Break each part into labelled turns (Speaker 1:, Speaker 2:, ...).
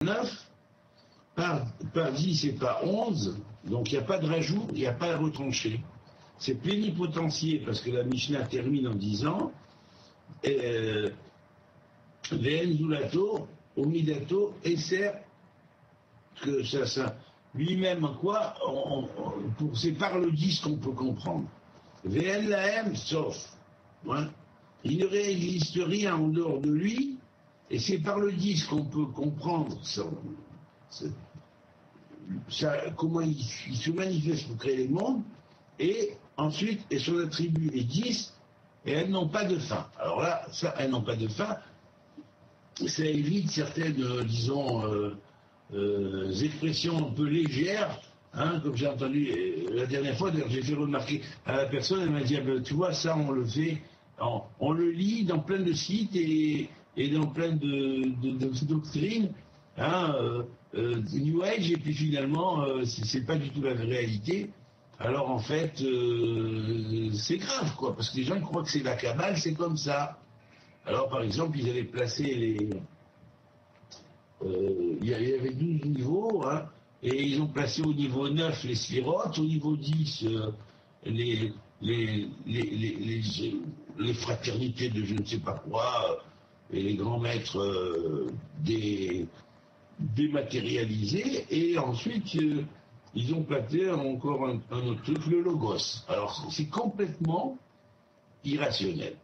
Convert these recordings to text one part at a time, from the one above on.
Speaker 1: 9, par 10 et par 11, donc il n'y a pas de rajout, il n'y a pas à retrancher. C'est plénipotentié parce que la Mishnah termine en disant Ve'en zulato, omidato, esser, que ça lui-même quoi, c'est par le 10 qu'on peut comprendre. Ve'en lahem, sauf. Hein, il ne réexiste rien en dehors de lui, et c'est par le 10 qu'on peut comprendre comment il se manifeste pour créer les mondes, et ensuite, et son attribut est 10, et elles n'ont pas de fin. Alors là, elles n'ont pas de fin, ça évite certaines, expressions un peu légères, hein, comme j'ai entendu la dernière fois. D'ailleurs, j'ai fait remarquer à la personne, elle m'a dit, tu vois, ça, on le fait, on le lit dans plein de sites et dans plein de doctrines, hein, New Age, et puis finalement, c'est pas du tout la réalité. Alors en fait, c'est grave, quoi, parce que les gens croient que c'est la Kabbale, c'est comme ça. Alors par exemple, ils avaient placé il y avait 12 niveaux, hein, et ils ont placé au niveau 9 les sphirotes, au niveau 10 les fraternités de je ne sais pas quoi, et les grands maîtres dématérialisés, et ensuite ils ont placé encore un autre truc, le logos. Alors c'est complètement irrationnel,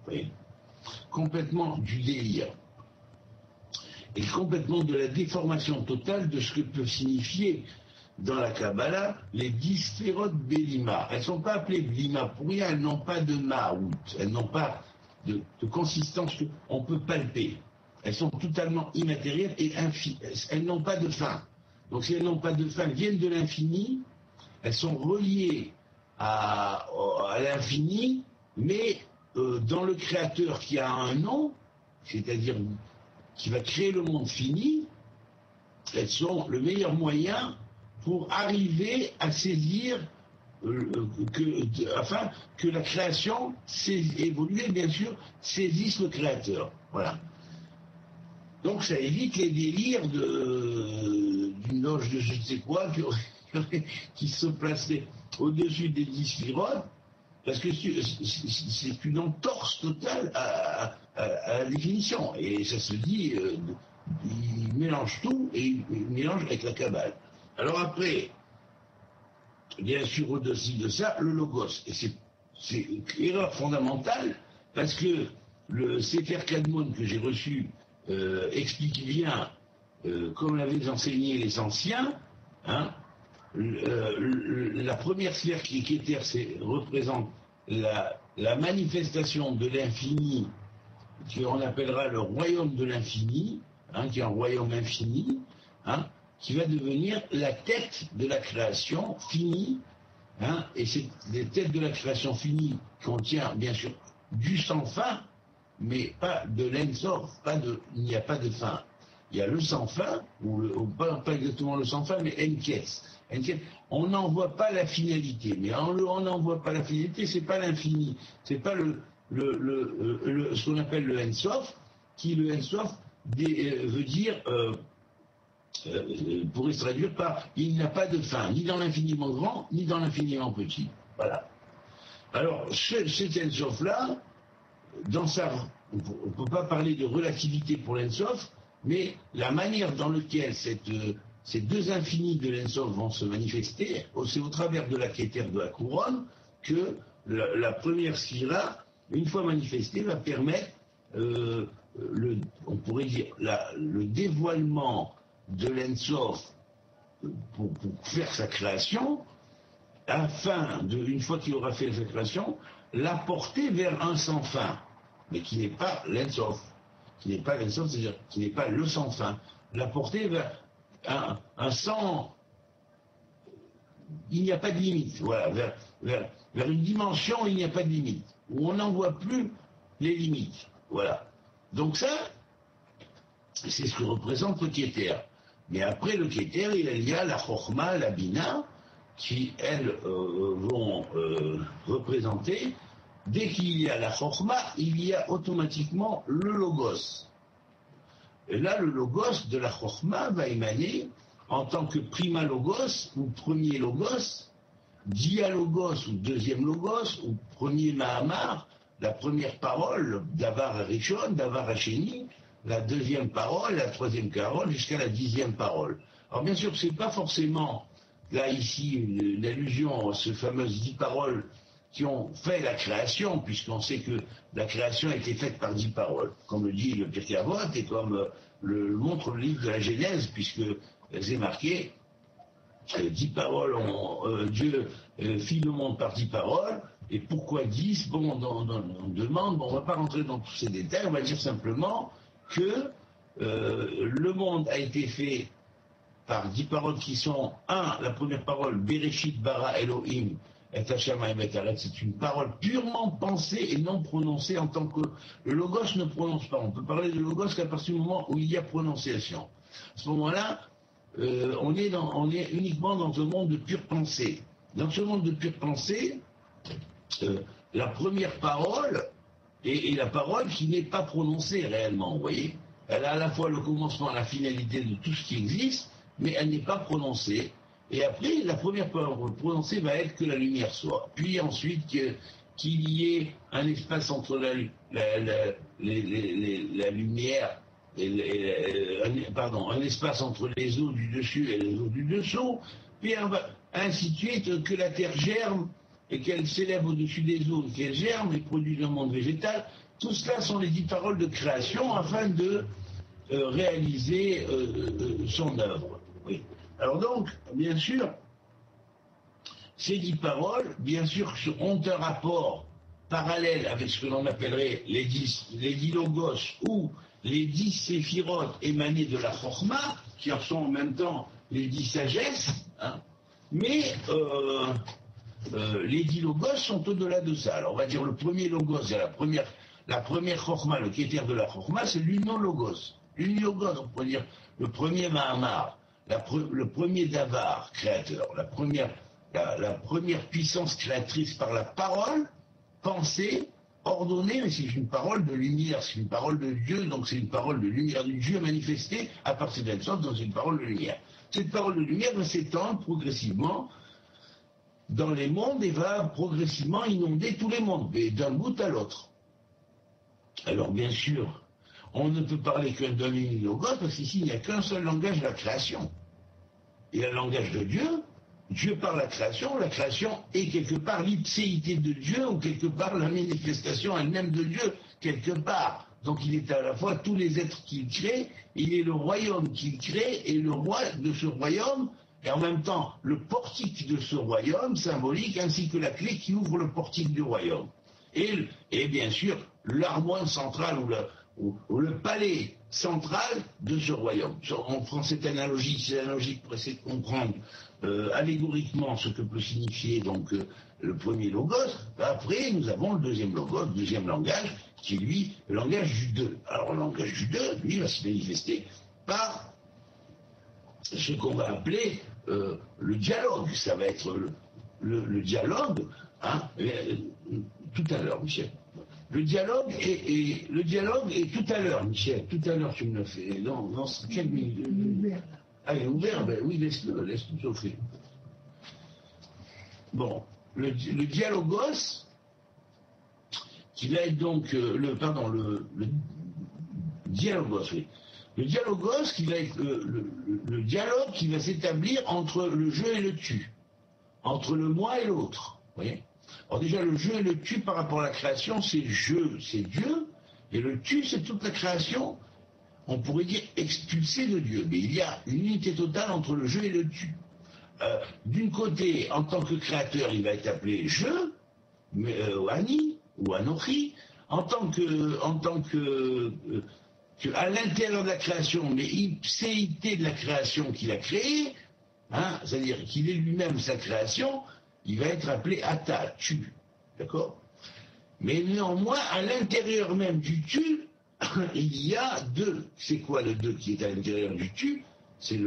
Speaker 1: oui, complètement du délire, et complètement de la déformation totale de ce que peut signifier dans la Kabbalah les 10 sphirotes Bélima. Elles ne sont pas appelées Bélima pour rien, elles n'ont pas de Maout, elles n'ont pas de consistance qu'on peut palper. Elles sont totalement immatérielles et elles n'ont pas de fin. Donc si elles n'ont pas de fin, elles viennent de l'infini, elles sont reliées à l'infini, mais dans le créateur qui a un nom, c'est-à-dire qui va créer le monde fini, elles sont le meilleur moyen pour arriver à saisir afin que la création évoluée, bien sûr, saisisse le créateur. Voilà. Donc ça évite les délires d'une loge de je ne sais quoi qui se plaçait au-dessus des 10 sphirotes, parce que c'est une entorse totale à la définition. Et ça se dit, il mélange tout, et il mélange avec la Kabbale. Alors après, bien sûr, au-dessus de ça, le logos. Et c'est une erreur fondamentale, parce que le Sefer Kadmon que j'ai reçu explique bien, comme l'avaient enseigné les anciens, hein, la première sphère qui est Kéter, représente la manifestation de l'infini, qu'on appellera le royaume de l'infini, hein, qui est un royaume infini, hein, qui va devenir la tête de la création finie, hein, et c'est les têtes de la création finie contient bien sûr du sans fin, mais pas de l'En-Sof, il n'y a pas de fin. Il y a le sans fin, ou pas exactement le sans fin, mais Enketz. On n'en voit pas la finalité, mais on n'en voit pas la finalité, c'est pas l'infini, c'est pas ce qu'on appelle le En-Sof, qui le En-Sof veut dire, pourrait se traduire par il n'y a pas de fin, ni dans l'infiniment grand, ni dans l'infiniment petit. Voilà. Alors, cet En-Sof-là, on ne peut pas parler de relativité pour l'En-Sof, mais la manière dans laquelle ces deux infinis de l'En-Sof vont se manifester, c'est au travers de la Kéter de la couronne que la première sphira, une fois manifestée, va permettre, on pourrait dire, le dévoilement de l'En-Sof pour faire sa création, afin, une fois qu'il aura fait sa création, la porter vers un sans fin, mais qui n'est pas l'En-Sof, c'est-à-dire qui n'est pas le sans fin, la porter vers un sans, il n'y a pas de limite, voilà, vers une dimension où il n'y a pas de limite, où on n'en voit plus les limites, voilà. Donc ça, c'est ce que représente le Kéter. Mais après le Kéter, il y a la Chokhma, la Bina, qui, elles, vont représenter, dès qu'il y a la Chokhma, il y a automatiquement le Logos. Et là, le logos de la Chokhma va émaner en tant que prima logos ou premier logos, dialogos ou deuxième logos ou premier Mahamar, la première parole, Davar Rishon, Davar Hasheni, la deuxième parole, la troisième parole, jusqu'à la 10e parole. Alors bien sûr, c'est pas forcément, là ici, l'allusion à ces fameuses 10 paroles qui ont fait la création, puisqu'on sait que la création a été faite par 10 paroles, comme le dit le Pirkei Avot et comme le montre le livre de la Genèse, puisque c'est marqué 10 paroles, Dieu fit le monde par 10 paroles, et pourquoi 10? Bon, on demande, bon, on ne va pas rentrer dans tous ces détails, on va dire simplement que le monde a été fait par 10 paroles qui sont, la première parole, Bereshit bara Elohim et Hashamayim et Haaretz, c'est une parole purement pensée et non prononcée en tant que... Le logos ne prononce pas, on peut parler de logos qu'à partir du moment où il y a prononciation. À ce moment-là, on est uniquement dans un monde de pure pensée. Dans ce monde de pure pensée, la première parole est la parole qui n'est pas prononcée réellement, vous voyez. Elle a à la fois le commencement et la finalité de tout ce qui existe, mais elle n'est pas prononcée. Et après, la première parole prononcée va être que la lumière soit. Puis ensuite, qu'il y ait un espace entre la lumière, un espace entre les eaux du dessus et les eaux du dessous, puis ainsi de suite, que la terre germe et qu'elle s'élève au-dessus des eaux, qu'elle germe et produise un monde végétal. Tout cela sont les 10 paroles de création afin de réaliser son œuvre. Oui. Alors donc, bien sûr, ces 10 paroles, bien sûr, ont un rapport parallèle avec ce que l'on appellerait les 10 logos ou les 10 séphirotes émanés de la Chokhma, qui en sont en même temps les 10 sagesses, hein, mais les 10 logos sont au-delà de ça. Alors on va dire le premier logos, c'est la première Chokhma, le kéter de la Chokhma, c'est l'union-logos. L'union-logos, on pourrait dire le premier Mahamar, le premier Davar créateur, la première puissance créatrice par la parole, pensée, ordonnée, mais c'est une parole de lumière, c'est une parole de Dieu, donc c'est une parole de lumière du Dieu manifestée à partir d'un sens dans une parole de lumière. Cette parole de lumière va s'étendre progressivement dans les mondes et va progressivement inonder tous les mondes, mais d'un bout à l'autre. Alors bien sûr, on ne peut parler qu'un d'un unique logos, parce qu'ici il n'y a qu'un seul langage de la création. Il y a le langage de Dieu. Dieu par la création est quelque part l'ipséité de Dieu, ou quelque part la manifestation elle-même de Dieu, quelque part. Donc il est à la fois tous les êtres qu'il crée, il est le royaume qu'il crée, et le roi de ce royaume, et en même temps le portique de ce royaume symbolique, ainsi que la clé qui ouvre le portique du royaume. Et bien sûr, l'armoire centrale ou le palais central de ce royaume. On prend cette analogie pour essayer de comprendre allégoriquement ce que peut signifier donc le premier logos. Après, nous avons le deuxième logos, le deuxième langage, qui est lui le langage du deux. Alors le langage du deux, lui, va se manifester par ce qu'on va appeler le dialogue. Ça va être le dialogue, hein, tout à l'heure, Michel. Le dialogue est tout à l'heure, Michel. Tout à l'heure, tu me l'as fait. Non, quelle minute? Ah, il est ouvert, ben oui, laisse-le chauffer. Bon, le dialogos, qui va être donc le dialogos, oui. Le dialogos qui va être le dialogue qui va s'établir entre le je et le tu, entre le moi et l'autre. Vous voyez? Alors déjà, le je et le tu par rapport à la création, c'est je, c'est Dieu, et le tu, c'est toute la création, on pourrait dire expulsée de Dieu. Mais il y a une unité totale entre le je et le tu. D'une côté, en tant que créateur, il va être appelé je, Ani, ou Anochi, en tant que à l'intérieur de la création, mais ipséité de la création qu'il a créée, hein, c'est-à-dire qu'il est lui-même sa création, il va être appelé Ata, tu, d'accord? Mais néanmoins, à l'intérieur même du tu, il y a deux. C'est quoi le deux qui est à l'intérieur du tu? C'est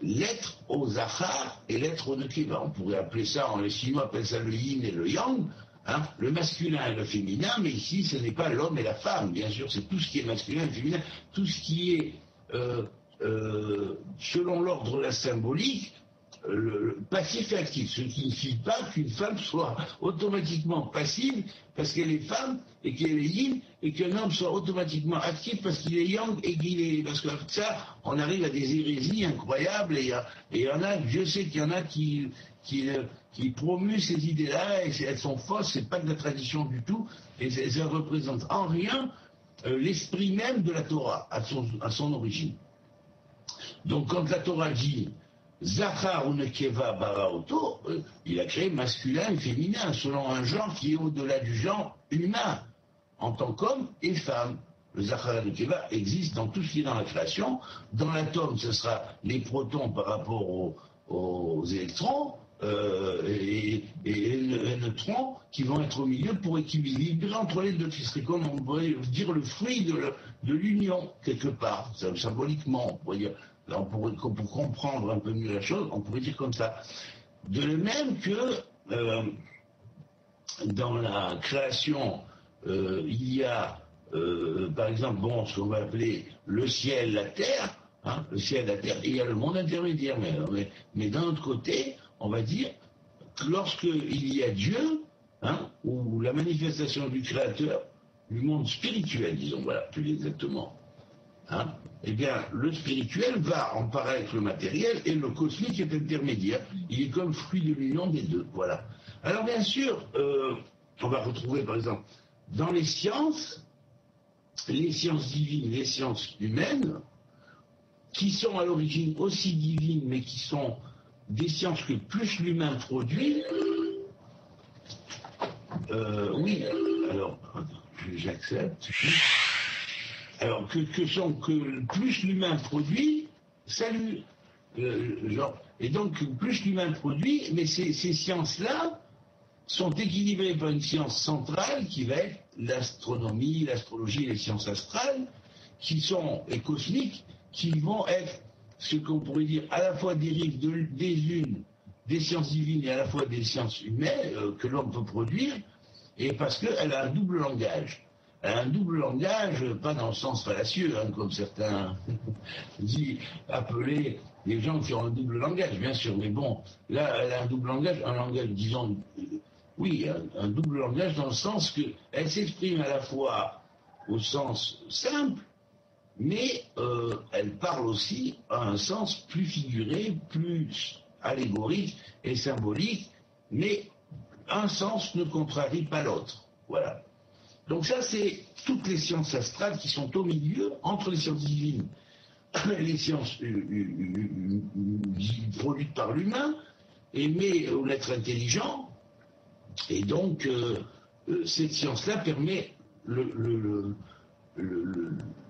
Speaker 1: l'être au Zachar et l'être au Nekeva. On pourrait appeler ça, les Chinois appellent ça le yin et le yang. Hein, le masculin et le féminin, mais ici ce n'est pas l'homme et la femme, bien sûr, c'est tout ce qui est masculin et féminin, tout ce qui est, selon l'ordre de la symbolique, passif et actif, ce qui ne signifie pas qu'une femme soit automatiquement passive parce qu'elle est femme et qu'elle est yin, et qu'un homme soit automatiquement actif parce qu'il est yang et qu'il est... Parce que ça, on arrive à des hérésies incroyables, et il y en a, Dieu sait qu'il y en a qui promuent ces idées-là, et elles sont fausses, c'est pas de la tradition du tout, et ça représente en rien l'esprit même de la Torah, à son origine. Donc quand la Torah dit Zachar ou Nekeva Baraoto, il a créé masculin et féminin, selon un genre qui est au-delà du genre humain, en tant qu'homme et femme. Le Zachar et le Nekeva existe dans tout ce qui est dans la création. Dans l'atome, ce sera les protons par rapport aux électrons, et les neutrons qui vont être au milieu pour équilibrer entre les deux, qui serait comme on pourrait dire le fruit de l'union, quelque part, symboliquement, on pourrait dire. Là, pour comprendre un peu mieux la chose, on pourrait dire comme ça. De même que dans la création, il y a, par exemple, ce qu'on va appeler le ciel, la terre, hein, le ciel, la terre, et il y a le monde intermédiaire. Mais d'un autre côté, on va dire que lorsqu'il y a Dieu, hein, ou la manifestation du Créateur, du monde spirituel, disons, voilà, plus exactement, hein, eh bien, le spirituel va en parler avec le matériel, et le cosmique est intermédiaire. Il est comme fruit de l'union des deux. Voilà. Alors, bien sûr, on va retrouver, par exemple, dans les sciences divines, les sciences humaines, qui sont à l'origine aussi divines, mais qui sont des sciences que plus l'humain produit. Oui, alors, j'accepte. Alors, que plus l'humain produit, salut, et donc plus l'humain produit, mais ces sciences-là sont équilibrées par une science centrale qui va être l'astronomie, l'astrologie et les sciences astrales, et cosmiques, qui vont être ce qu'on pourrait dire à la fois dérive des sciences divines et à la fois des sciences humaines que l'homme peut produire, et parce qu'elle a un double langage. Elle a un double langage, pas dans le sens fallacieux, hein, comme certains appelaient les gens qui ont un double langage, bien sûr, mais bon, là, elle a un double langage, disons, oui, un double langage dans le sens qu'elle s'exprime à la fois au sens simple, mais elle parle aussi à un sens plus figuré, plus allégorique et symbolique, mais un sens ne contrarie pas l'autre. Voilà. Donc ça, c'est toutes les sciences astrales qui sont au milieu, entre les sciences divines et les sciences produites par l'humain, mais au l'être intelligent. Et donc, cette science-là permet le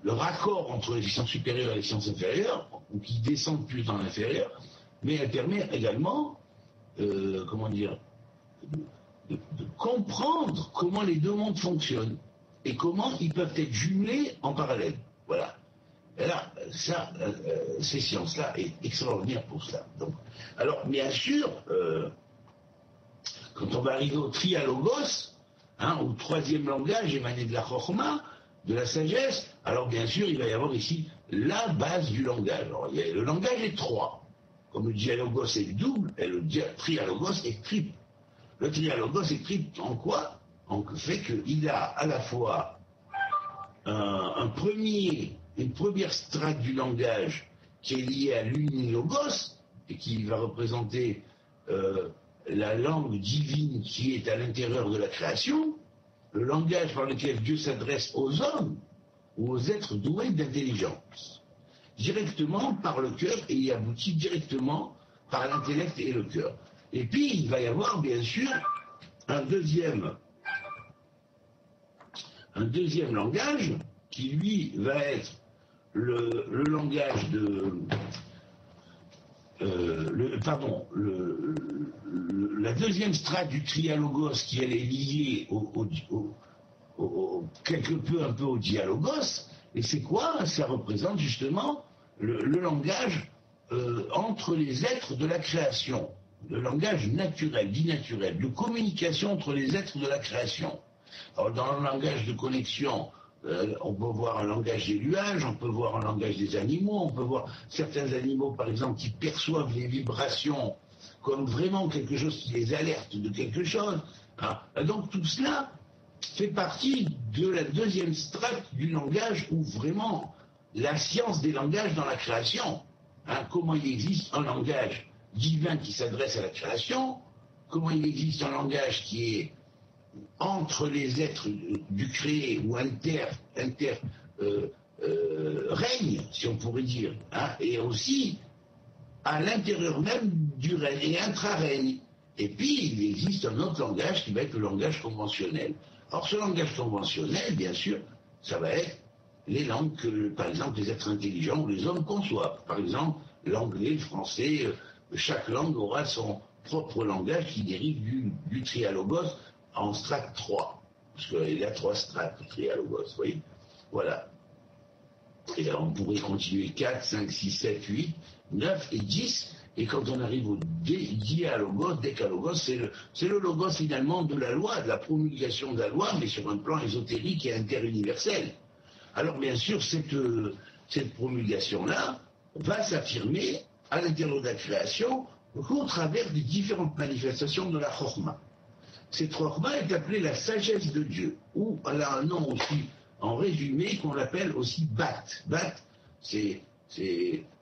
Speaker 1: raccord entre les sciences supérieures et les sciences inférieures, ou qui descendent plus dans l'inférieur, mais elle permet également, de comprendre comment les deux mondes fonctionnent et comment ils peuvent être jumelés en parallèle. Voilà. Et là, ça, ces sciences-là est extraordinaire pour cela. Donc, alors, bien sûr, quand on va arriver au trialogos, hein, au troisième langage émané de la chokhma, de la sagesse, alors bien sûr, il va y avoir ici la base du langage. Alors, le langage est trois. Comme le dialogos est double, et le trialogos est triple. Le trialogos est triple en quoi? En fait qu'il a à la fois une première strate du langage qui est liée à l'unilogos, et qui va représenter la langue divine qui est à l'intérieur de la création, le langage par lequel Dieu s'adresse aux hommes ou aux êtres doués d'intelligence, directement par le cœur, et y aboutit directement par l'intellect et le cœur. Et puis il va y avoir bien sûr un deuxième langage qui lui va être le langage la deuxième strate du trialogos, qui elle est liée quelque peu un peu au dialogos. Et c'est quoi? Ça représente justement le langage entre les êtres de la création. le langage naturel, dit naturel, de communication entre les êtres de la création. Alors, dans le langage de connexion, on peut voir un langage des nuages, on peut voir un langage des animaux, on peut voir certains animaux, par exemple, qui perçoivent les vibrations comme vraiment quelque chose qui les alerte de quelque chose. Hein. Donc tout cela fait partie de la deuxième strate du langage, où vraiment la science des langages dans la création. Hein, comment il existe un langage divin qui s'adresse à la création, comment il existe un langage qui est entre les êtres du créé ou règne, si on pourrait dire, hein, et aussi à l'intérieur même du règne et intra-règne. Et puis il existe un autre langage qui va être le langage conventionnel. Or ce langage conventionnel, bien sûr, ça va être les langues que, par exemple, les êtres intelligents ou les hommes conçoivent. Par exemple, l'anglais, le français, chaque langue aura son propre langage qui dérive du trialogos en strate 3. Parce qu'il y a 3 strates, le trialogos, vous voyez. Voilà. Et là, on pourrait continuer 4, 5, 6, 7, 8, 9 et 10. Et quand on arrive au dialogos, décalogos, c'est le logos finalement de la loi, de la promulgation de la loi, mais sur un plan ésotérique et interuniversel. Alors bien sûr, cette promulgation-là va s'affirmer à l'intérieur de la création au travers des différentes manifestations de la Chokhmah. Cette Chokhmah est appelée la sagesse de Dieu, ou elle a un nom aussi en résumé qu'on appelle aussi Bat. Bat, c'est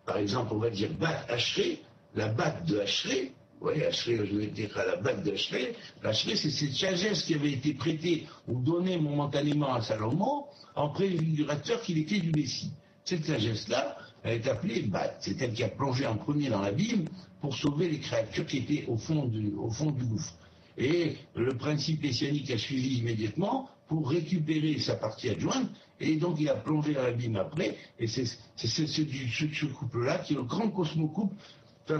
Speaker 1: par exemple, on va dire Bat Ashré, la Bat de Ashré. Oui, Ashré, je vais dire à la Bat de Ashré. Ashré, c'est cette sagesse qui avait été prêtée ou donnée momentanément à Salomon en préfigurateur qu'il était du Messie. Cette sagesse-là, elle est appelée Bat. C'est elle qui a plongé en premier dans l'abîme pour sauver les créatures qui étaient au fond du gouffre. Et le principe messianique a suivi immédiatement pour récupérer sa partie adjointe, et donc il a plongé dans l'abîme après, et c'est ce couple-là qui est le grand cosmocouple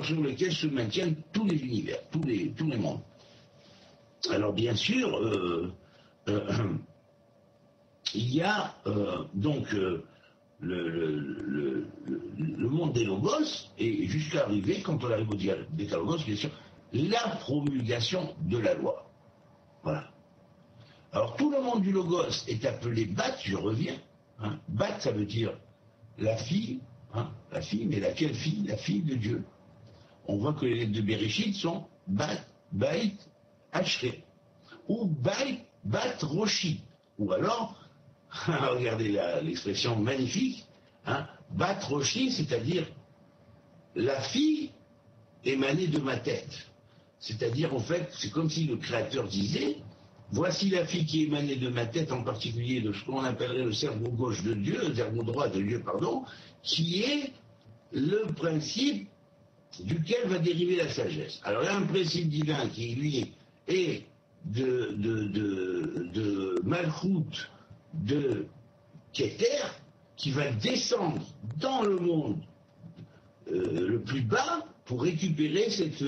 Speaker 1: sur lequel se maintiennent tous les univers, tous les mondes. Alors bien sûr, il y a donc le monde des logos, et jusqu'à arriver, quand on arrive au décalogos, bien sûr, la promulgation de la loi. Voilà. Alors tout le monde du logos est appelé Bat, je reviens. Hein. Bat, ça veut dire la fille, hein, la fille, mais laquelle fille? La fille de Dieu. On voit que les lettres de Bereshit sont Bat, Bait, Ashré, ou Bait, Bat, Roshi, ou alors, regardez l'expression magnifique, hein, Bat, Roshi, c'est-à-dire la fille émanée de ma tête. C'est-à-dire, en fait, c'est comme si le Créateur disait, voici la fille qui émanait de ma tête, en particulier de ce qu'on appellerait le cerveau gauche de Dieu, le cerveau droit de Dieu, pardon, qui est le principe duquel va dériver la sagesse. Alors il y a un principe divin qui, lui, est de Malchut, de Keter, qui va descendre dans le monde le plus bas pour récupérer cette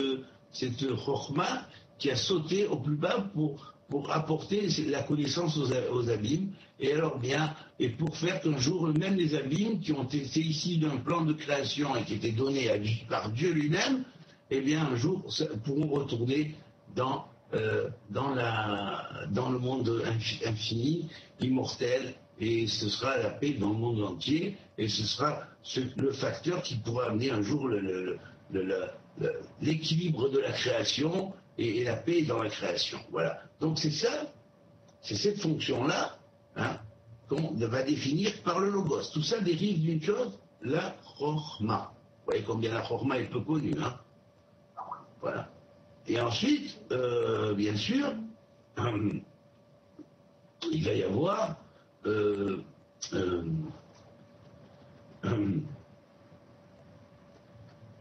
Speaker 1: Chokhmah qui a sauté au plus bas pour apporter la connaissance aux abîmes, et alors bien, et pour faire qu'un jour, même les abîmes qui ont été issus d'un plan de création et qui étaient donnés par Dieu lui-même, eh bien un jour pourront retourner dans le monde infini, immortel, et ce sera la paix dans le monde entier, et ce sera le facteur qui pourra amener un jour l'équilibre de la création et la paix dans la création. Voilà. Donc c'est ça, c'est cette fonction-là, hein, qu'on va définir par le logos. Tout ça dérive d'une chose, la Chokhmah. Vous voyez combien la Chokhmah est peu connue, hein. Voilà. Et ensuite, bien sûr, il va y avoir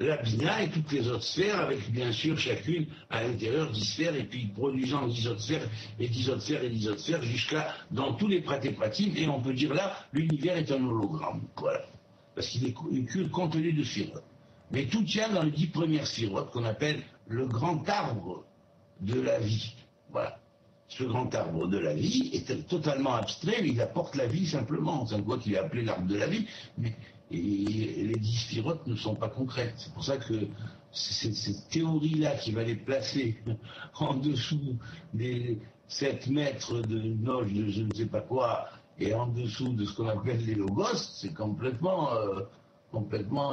Speaker 1: la Bina et toutes les autres sphères, avec bien sûr chacune à l'intérieur 10 sphères, et puis produisant 10 autres sphères, et 10 autres sphères, et 10 autres sphères, jusqu'à dans tous les pratépratim, et on peut dire là, l'univers est un hologramme, voilà. Parce qu'il est contenu de sphirotes. Mais tout tient dans les 10 premières sphirotes qu'on appelle le grand arbre de la vie. Voilà. Ce grand arbre de la vie est totalement abstrait, mais il apporte la vie simplement. C'est quoi qu'il est appelé l'arbre de la vie, mais et les 10 sphirotes ne sont pas concrètes. C'est pour ça que cette théorie-là qui va les placer en dessous des 7 mètres de noge de je ne sais pas quoi et en dessous de ce qu'on appelle les logos, c'est complètement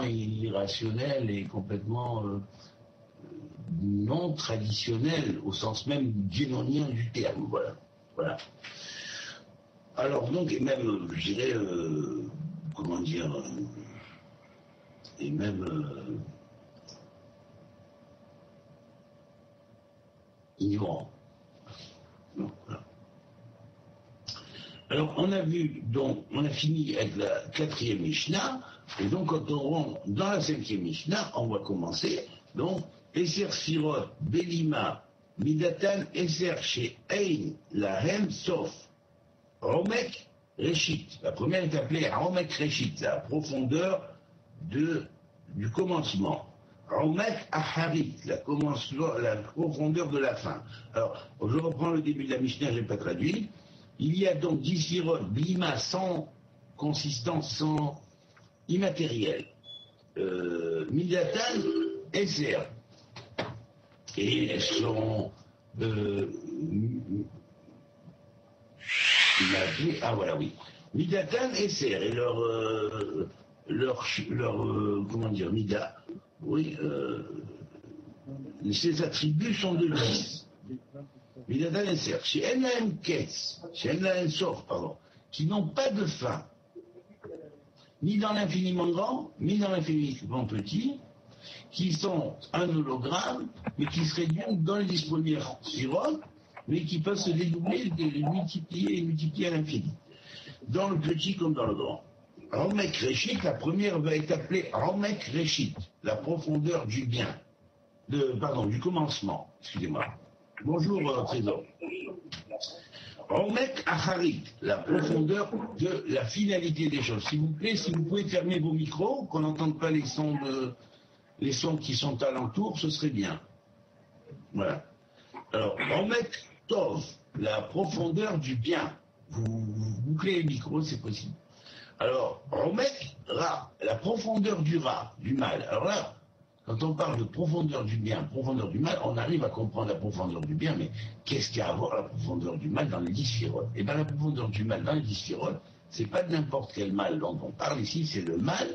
Speaker 1: irrationnel et complètement non traditionnel au sens même guénonien du terme. Voilà. Alors donc, et même, je dirais, comment dire, et même ignorant. Donc, voilà. Alors, on a vu, donc, on a fini avec la 4e Mishnah, et donc quand on rentre dans la 5e Mishnah, on va commencer, donc, Eser Sfirot, Belima, Midatan, Eser, chez Ein, Lahem, Sof, Romek, Réchit. La première est appelée Romek Réchit, la profondeur du commencement. Romek Aharit, la profondeur de la fin. Alors, je reprends le début de la Mishnah, je n'ai pas traduit. Il y a donc 10 sphirotes, Blima, sans consistance, sans immatériel. Midatan, Eser. Et elles sont... voilà, oui. Midatan et Ser, et comment dire, Mida, oui, ces attributs sont de 10. Midatan et Ser, chez Enlaem Ketz, chez Enlaem Sof, pardon, qui n'ont pas de fin, ni dans l'infiniment grand, ni dans l'infiniment petit, qui sont un hologramme, mais qui se réduisent dans les 10 premières sphirotes, mais qui peuvent se dédoubler, multiplier à l'infini, dans le petit comme dans le grand. Romek Réchit, la première va être appelée Romek Réchit, la profondeur du bien, du commencement, excusez-moi. Bonjour, Trésor. Romek Acharit, la profondeur de la finalité des choses. S'il vous plaît, si vous pouvez fermer vos micros, qu'on n'entende pas les sons qui sont alentour, ce serait bien. Voilà. Alors, Romek Tov, la profondeur du bien. Vous bouclez les micros, c'est possible. Alors, Romek Ra, la profondeur du Ra, du mal. Alors là, quand on parle de profondeur du bien, profondeur du mal, on arrive à comprendre la profondeur du bien, mais qu'est-ce qu'il y a à voir la profondeur du mal dans les 10 sphirotes? Eh bien, la profondeur du mal dans les 10 sphirotes, c'est pas n'importe quel mal dont on parle ici, c'est le mal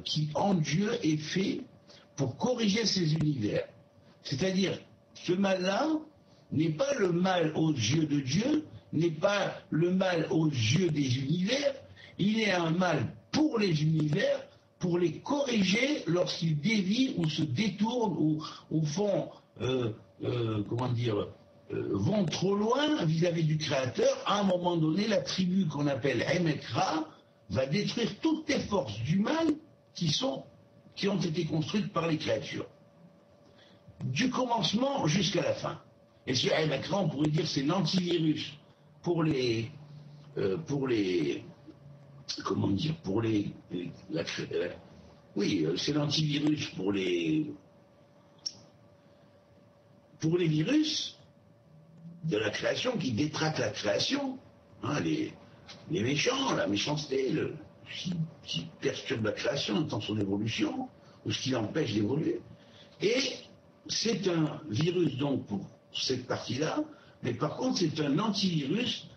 Speaker 1: qui, en Dieu, est fait pour corriger ces univers. C'est-à-dire, ce mal-là n'est pas le mal aux yeux de Dieu, n'est pas le mal aux yeux des univers, il est un mal pour les univers, pour les corriger lorsqu'ils dévient ou se détournent ou font, vont trop loin vis-à-vis du Créateur. À un moment donné, la tribu qu'on appelle Emekra va détruire toutes les forces du mal qui ont été construites par les créatures. Du commencement jusqu'à la fin. Et ce Emekra, on pourrait dire, c'est l'antivirus pour les c'est l'antivirus pour les virus de la création qui détraquent la création, hein, les méchants, la méchanceté, qui perturbe la création dans son évolution, ou ce qui l'empêche d'évoluer. Et c'est un virus donc pour cette partie-là, mais par contre c'est un antivirus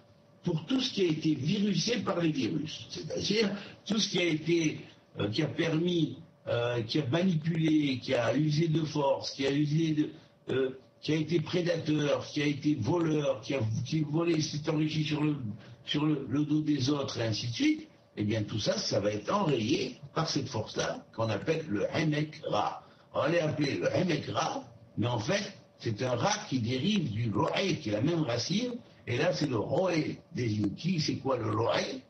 Speaker 1: pour tout ce qui a été virusé par les virus, c'est-à-dire tout ce qui a été, qui a permis, qui a manipulé, qui a usé de force, qui a été prédateur, qui a été voleur, qui volé, s'est enrichi sur le dos des autres, et ainsi de suite. Eh bien tout ça, ça va être enrayé par cette force-là qu'on appelle le Emek Ra. On l'a appelé le Emek Ra, mais en fait, c'est un Ra qui dérive du Roé, qui est la même racine. Et là, c'est le Roé des Inki. C'est quoi le Roé?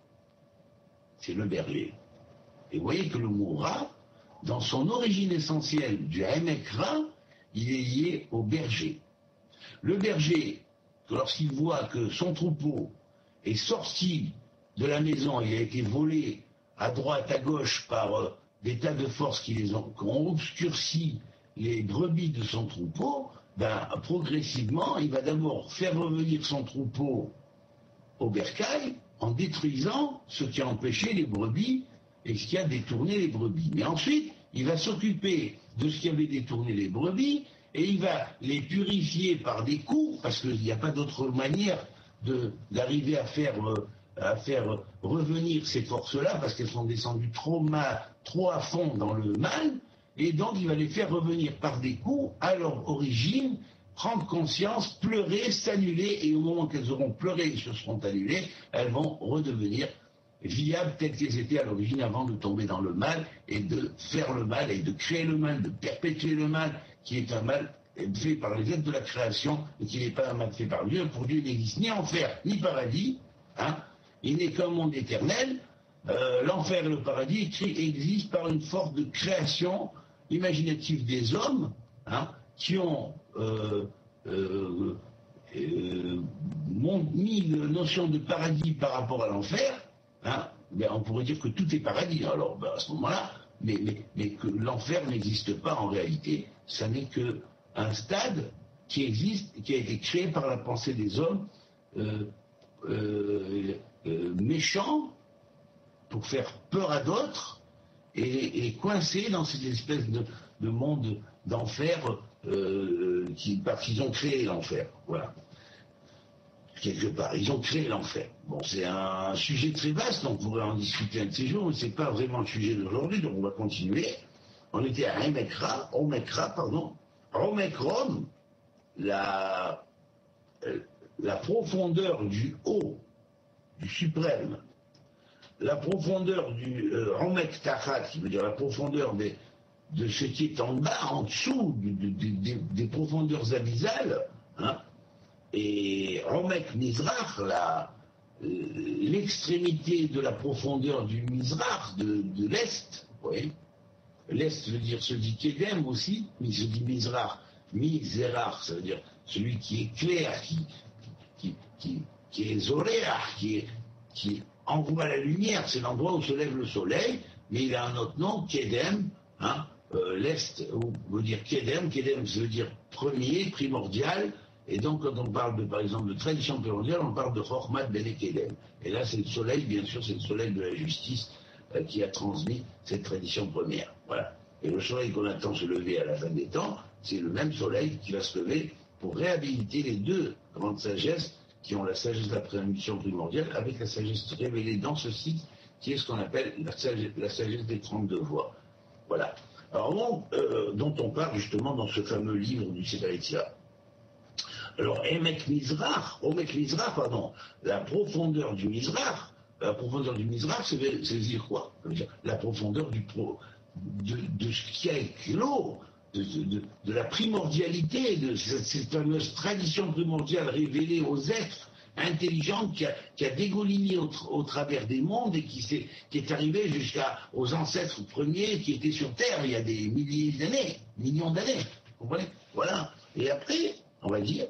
Speaker 1: C'est le berger. Et vous voyez que le mot Ra, dans son origine essentielle du Emek Ra, il est lié au berger. Le berger, lorsqu'il voit que son troupeau est sorti de la maison, il a été volé à droite, à gauche par des tas de forces qui ont obscurci les brebis de son troupeau, progressivement, il va d'abord faire revenir son troupeau au bercail en détruisant ce qui a empêché les brebis et ce qui a détourné les brebis. Mais ensuite, il va s'occuper de ce qui avait détourné les brebis, et il va les purifier par des coups, parce qu'il n'y a pas d'autre manière d'arriver à faire revenir ces forces-là, parce qu'elles sont descendues trop à fond dans le mal, et donc il va les faire revenir par des coups à leur origine, prendre conscience, pleurer, s'annuler, et au moment qu'elles auront pleuré et se seront annulées, elles vont redevenir viables telles qu'elles étaient à l'origine avant de tomber dans le mal, et de faire le mal, et de créer le mal, de perpétuer le mal, qui est un mal fait par les êtres de la création, et qui n'est pas un mal fait par Dieu. Pour Dieu, il n'existe ni enfer, ni paradis, hein. Il n'est qu'un monde éternel. L'enfer et le paradis existent par une force de création imaginative des hommes, hein, qui ont mis la notion de paradis par rapport à l'enfer. Hein, ben on pourrait dire que tout est paradis, alors ben à ce moment-là, mais que l'enfer n'existe pas en réalité. Ça n'est qu'un stade qui existe, qui a été créé par la pensée des hommes méchants pour faire peur à d'autres et coincés dans cette espèce de monde d'enfer parce qu'ils ont créé l'enfer. Voilà. Quelque part, ils ont créé l'enfer. Bon, c'est un sujet très vaste, on pourrait en discuter un de ces jours, mais c'est pas vraiment le sujet d'aujourd'hui, donc on va continuer. On était à Omekra, Omekrom, la profondeur du haut, du suprême, la profondeur du Omek Tachat, qui veut dire la profondeur de ce qui est en bas, en dessous, des profondeurs abyssales, hein, et Omek Mizrach, l'extrémité de la profondeur du Mizrach, de l'Est, vous voyez. L'Est veut dire celui qui est Kedem aussi, mais se dit Mizrach, Mizerach, ça veut dire celui qui est clair, qui est Zoréach, qui envoie la lumière, c'est l'endroit où se lève le soleil, mais il a un autre nom, Kedem, hein, l'Est veut dire Kedem, Kedem ça veut dire premier, primordial, et donc quand on parle par exemple de tradition primordiale, on parle de Chochmat Bene Kedem. Et là c'est le soleil, bien sûr, c'est le soleil de la justice qui a transmis cette tradition première. Voilà. Et le soleil qu'on attend se lever à la fin des temps, c'est le même soleil qui va se lever pour réhabiliter les deux grandes sagesses qui ont la sagesse de la prémission primordiale avec la sagesse révélée dans ce cycle qui est ce qu'on appelle la sagesse des 32 voies. Voilà. Alors dont on parle justement dans ce fameux livre du Sefer Yetzirah. Alors, Omek Mizrach, la profondeur du Mizrach, ça veut dire quoi? Ça veut dire la profondeur de ce qui a éclos, de la primordialité, de cette fameuse tradition primordiale révélée aux êtres intelligents qui a dégouliné au travers des mondes et qui est arrivé jusqu'aux ancêtres premiers qui étaient sur Terre il y a des millions d'années. Vous comprenez? Voilà. Et après, on va dire,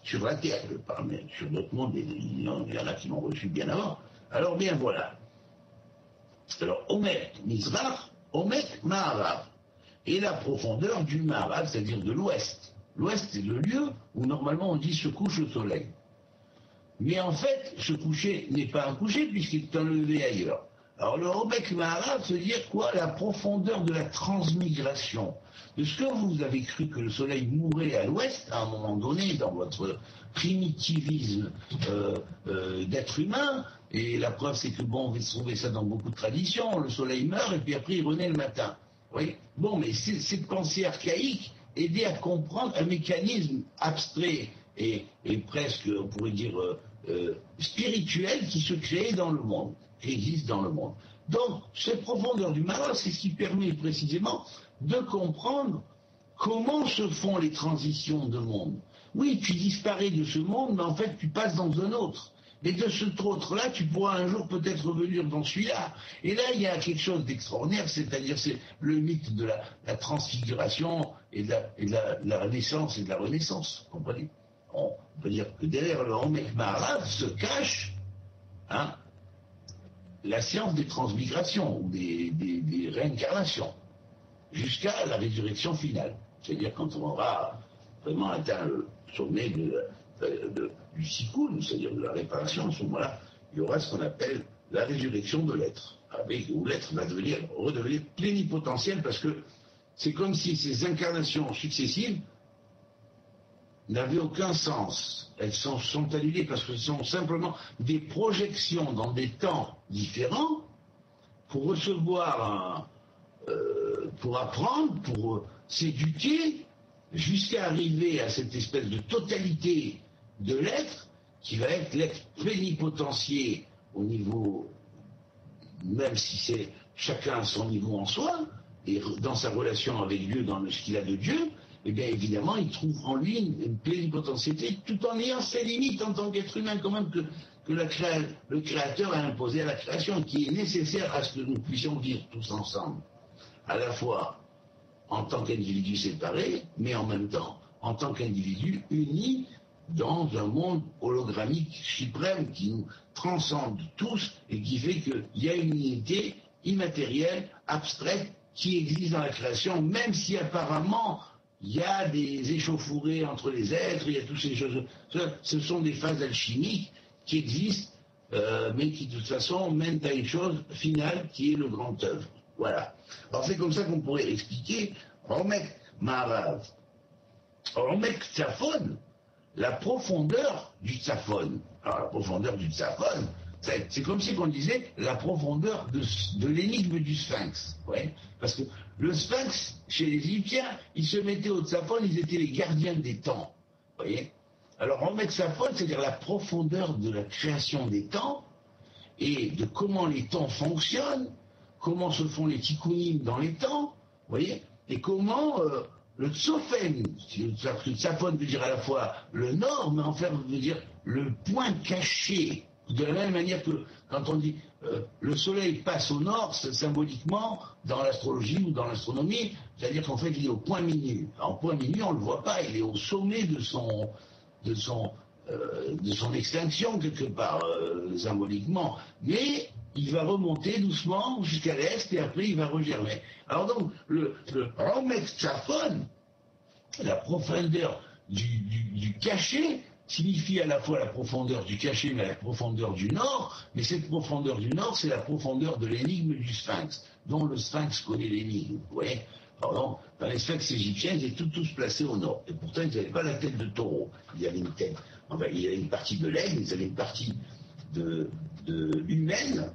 Speaker 1: sur la Terre, je parle, mais sur d'autres mondes, il y en a qui l'ont reçu bien avant. Alors bien voilà. Alors, Omek Mizrach, Omek Ma'arav. Et la profondeur du Ma'arav, c'est-à-dire de l'Ouest. L'Ouest, c'est le lieu où normalement on dit se couche le soleil. Mais en fait, ce coucher n'est pas un coucher puisqu'il est un lever ailleurs. Alors le Omek Ma'arav, veut dire quoi? La profondeur de la transmigration. De ce que vous avez cru que le soleil mourait à l'ouest, à un moment donné, dans votre primitivisme d'être humain, et la preuve c'est que bon, on va trouver ça dans beaucoup de traditions, le soleil meurt et puis après il renaît le matin. Oui. Bon, mais cette pensée archaïque aidait à comprendre un mécanisme abstrait et presque, on pourrait dire, spirituel qui se crée dans le monde, qui existe dans le monde. Donc, cette profondeur du Ma'arav, c'est ce qui permet précisément de comprendre comment se font les transitions de monde. Oui, tu disparais de ce monde, mais en fait, tu passes dans un autre. Mais de cet autre-là, tu pourras un jour peut-être revenir dans celui-là. Et là, il y a quelque chose d'extraordinaire, c'est-à-dire c'est le mythe de la transfiguration et de la naissance et de la renaissance. Vous comprenez? On peut dire que derrière le Omek Ma'arav se cache la science des transmigrations ou des réincarnations, jusqu'à la résurrection finale. C'est-à-dire quand on aura vraiment atteint le sommet du Sikkoun, c'est-à-dire de la réparation, à ce moment-là, il y aura ce qu'on appelle la résurrection de l'être, où l'être va redevenir plénipotentiel, parce que c'est comme si ces incarnations successives n'avaient aucun sens. Elles sont annulées parce que ce sont simplement des projections dans des temps différents pour recevoir, pour apprendre, pour s'éduquer, jusqu'à arriver à cette espèce de totalité de l'être qui va être l'être plénipotentiaire au niveau, même si c'est chacun à son niveau en soi, et dans sa relation avec Dieu, dans ce qu'il a de Dieu, eh bien évidemment il trouve en lui une plénipotentialité, tout en ayant ses limites en tant qu'être humain quand même, que le Créateur a imposé à la création, qui est nécessaire à ce que nous puissions vivre tous ensemble, à la fois en tant qu'individus séparés, mais en même temps en tant qu'individus unis dans un monde hologrammique suprême qui nous transcende tous et qui fait qu'il y a une unité immatérielle, abstraite, qui existe dans la création, même si apparemment il y a des échauffourées entre les êtres, il y a toutes ces choses. Ce sont des phases alchimiques qui existent, mais qui de toute façon mènent à une chose finale qui est le grand œuvre. Voilà. Alors c'est comme ça qu'on pourrait expliquer Romek Maharav. Romek Tsaphon, la profondeur du Tsaphon. Alors la profondeur du Tsaphon, c'est comme si on disait la profondeur de l'énigme du Sphinx. Ouais. Parce que le Sphinx, chez les Égyptiens, ils se mettaient au Tsaphon, ils étaient les gardiens des temps. Vous voyez. Alors Romek Tsaphon, c'est-à-dire la profondeur de la création des temps et de comment les temps fonctionnent, comment se font les tikkunim dans les temps, vous voyez, et comment le Tsofen, le Tsaphon veut dire à la fois le nord, mais en fait veut dire le point caché. De la même manière que quand on dit le soleil passe au nord, symboliquement, dans l'astrologie ou dans l'astronomie, c'est-à-dire qu'en fait il est au point minuit. En point minuit, on ne le voit pas, il est au sommet de son extinction quelque part, symboliquement. Mais il va remonter doucement jusqu'à l'est et après il va regermer. Alors donc, le Romek Tsaphon, la profondeur du cachet, signifie à la fois la profondeur du cachet mais la profondeur du nord, mais cette profondeur du nord, c'est la profondeur de l'énigme du Sphinx, dont le Sphinx connaît l'énigme. Vous voyez. Alors donc, dans les Sphinx égyptiens, ils étaient tous placés au nord. Et pourtant, ils n'avaient pas la tête de taureau. Il y avait une tête. Enfin, il y avait une partie de l'aigle, ils avaient une partie humaine,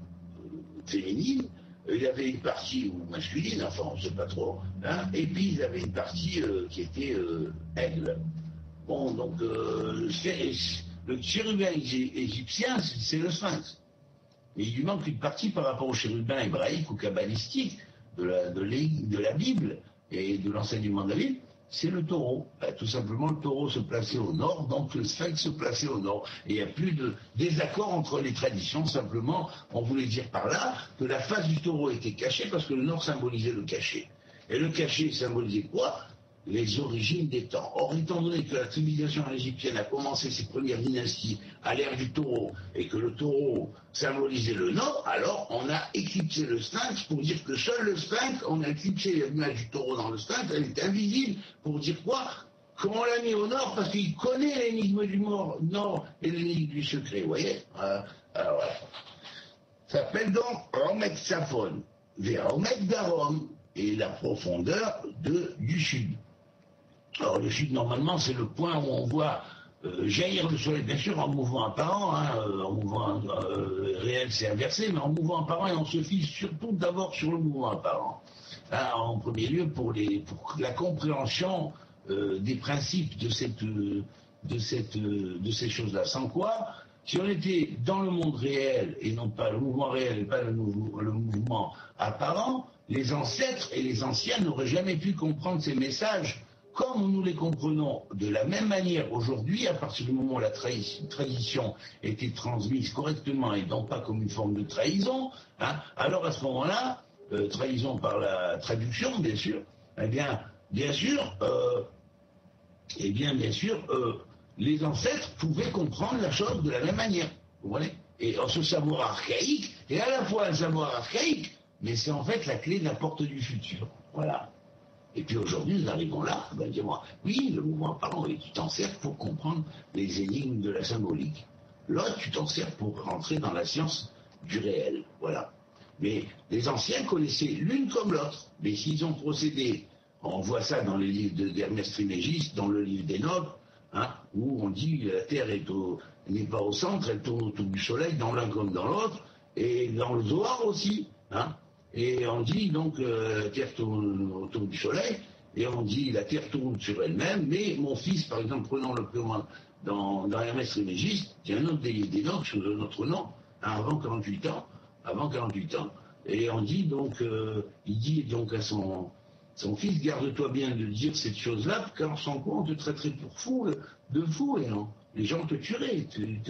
Speaker 1: féminine, il y avait une partie masculine, enfin on ne sait pas trop, hein, et puis il y avait une partie qui était aigle. Bon, donc le chérubin égyptien, c'est le Sphinx. Mais il lui manque une partie par rapport au chérubin hébraïque ou kabbalistique de la Bible et de l'enseignement de la Bible, c'est le taureau. Tout simplement, le taureau se plaçait au nord, donc le Sphinx se plaçait au nord. Et il n'y a plus de désaccord entre les traditions, simplement, on voulait dire par là que la face du taureau était cachée parce que le nord symbolisait le cachet. Et le cachet symbolisait quoi? Les origines des temps. Or, étant donné que la civilisation égyptienne a commencé ses premières dynasties à l'ère du taureau, et que le taureau symbolisait le nord, alors on a éclipsé le Sphinx pour dire que seul le Sphinx, on a éclipsé l'image du taureau dans le Sphinx, elle est invisible, pour dire quoi? Qu'on l'a mis au nord parce qu'il connaît l'énigme du nord et l'énigme du secret, vous voyez. Alors voilà. Ça s'appelle donc Romek Tsaphon, vers Romek Darom, et la profondeur du sud. Alors le sud, normalement, c'est le point où on voit jaillir le soleil, bien sûr, en mouvement apparent, hein, en mouvement réel, c'est inversé, mais en mouvement apparent, et on se fie surtout d'abord sur le mouvement apparent. Hein, en premier lieu, pour la compréhension des principes de ces choses-là. Sans quoi, si on était dans le monde réel, et non pas le mouvement réel, et pas le mouvement apparent, les ancêtres et les anciens n'auraient jamais pu comprendre ces messages comme nous les comprenons de la même manière aujourd'hui, à partir du moment où la tradition était transmise correctement et non pas comme une forme de trahison, hein, alors à ce moment-là, trahison par la traduction, bien sûr, bien sûr, les ancêtres pouvaient comprendre la chose de la même manière. Vous voyez. Et ce savoir archaïque est à la fois un savoir archaïque, mais c'est en fait la clé de la porte du futur. Voilà. Et puis aujourd'hui, nous arrivons là, dis-moi, oui, le mouvement apparent, et tu t'en sers pour comprendre les énigmes de la symbolique. L'autre, tu t'en sers pour rentrer dans la science du réel. Voilà. Mais les anciens connaissaient l'une comme l'autre. Mais s'ils ont procédé, on voit ça dans les livres d'Ernest Trismégiste, dans le livre d'Enoch, hein, où on dit la Terre n'est pas au centre, elle tourne autour du Soleil, dans l'un comme dans l'autre, et dans le Zohar aussi. Hein, et on dit donc la Terre tourne autour du Soleil, et on dit la Terre tourne sur elle-même, mais mon fils, par exemple, prenons le plan dans Ernest Trismégiste, il y a un autre des livres d'Enoch sous un autre nom, hein, avant 48 ans, et on dit donc, il dit donc à son fils, garde-toi bien de dire cette chose-là, car sans quoi on te traiterait pour fou, de fou, et non, les gens te tueraient, ils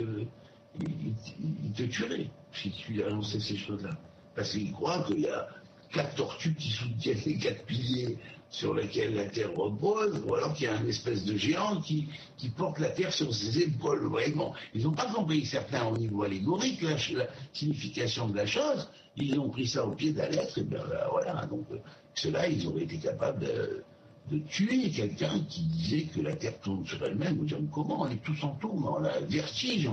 Speaker 1: te tueraient si tu annonçais ces choses-là. Parce qu'ils croient qu'il y a 4 tortues qui soutiennent les 4 piliers sur lesquels la Terre repose, ou alors qu'il y a une espèce de géant qui porte la Terre sur ses épaules. Vraiment, ils n'ont pas compris, certains au niveau allégorique, la signification de la chose, ils ont pris ça au pied de la lettre, et bien voilà, donc ceux-là, ils auraient été capables de tuer quelqu'un qui disait que la Terre tourne sur elle-même. Vous direz, comment on est tous en tourne, on a le vertige,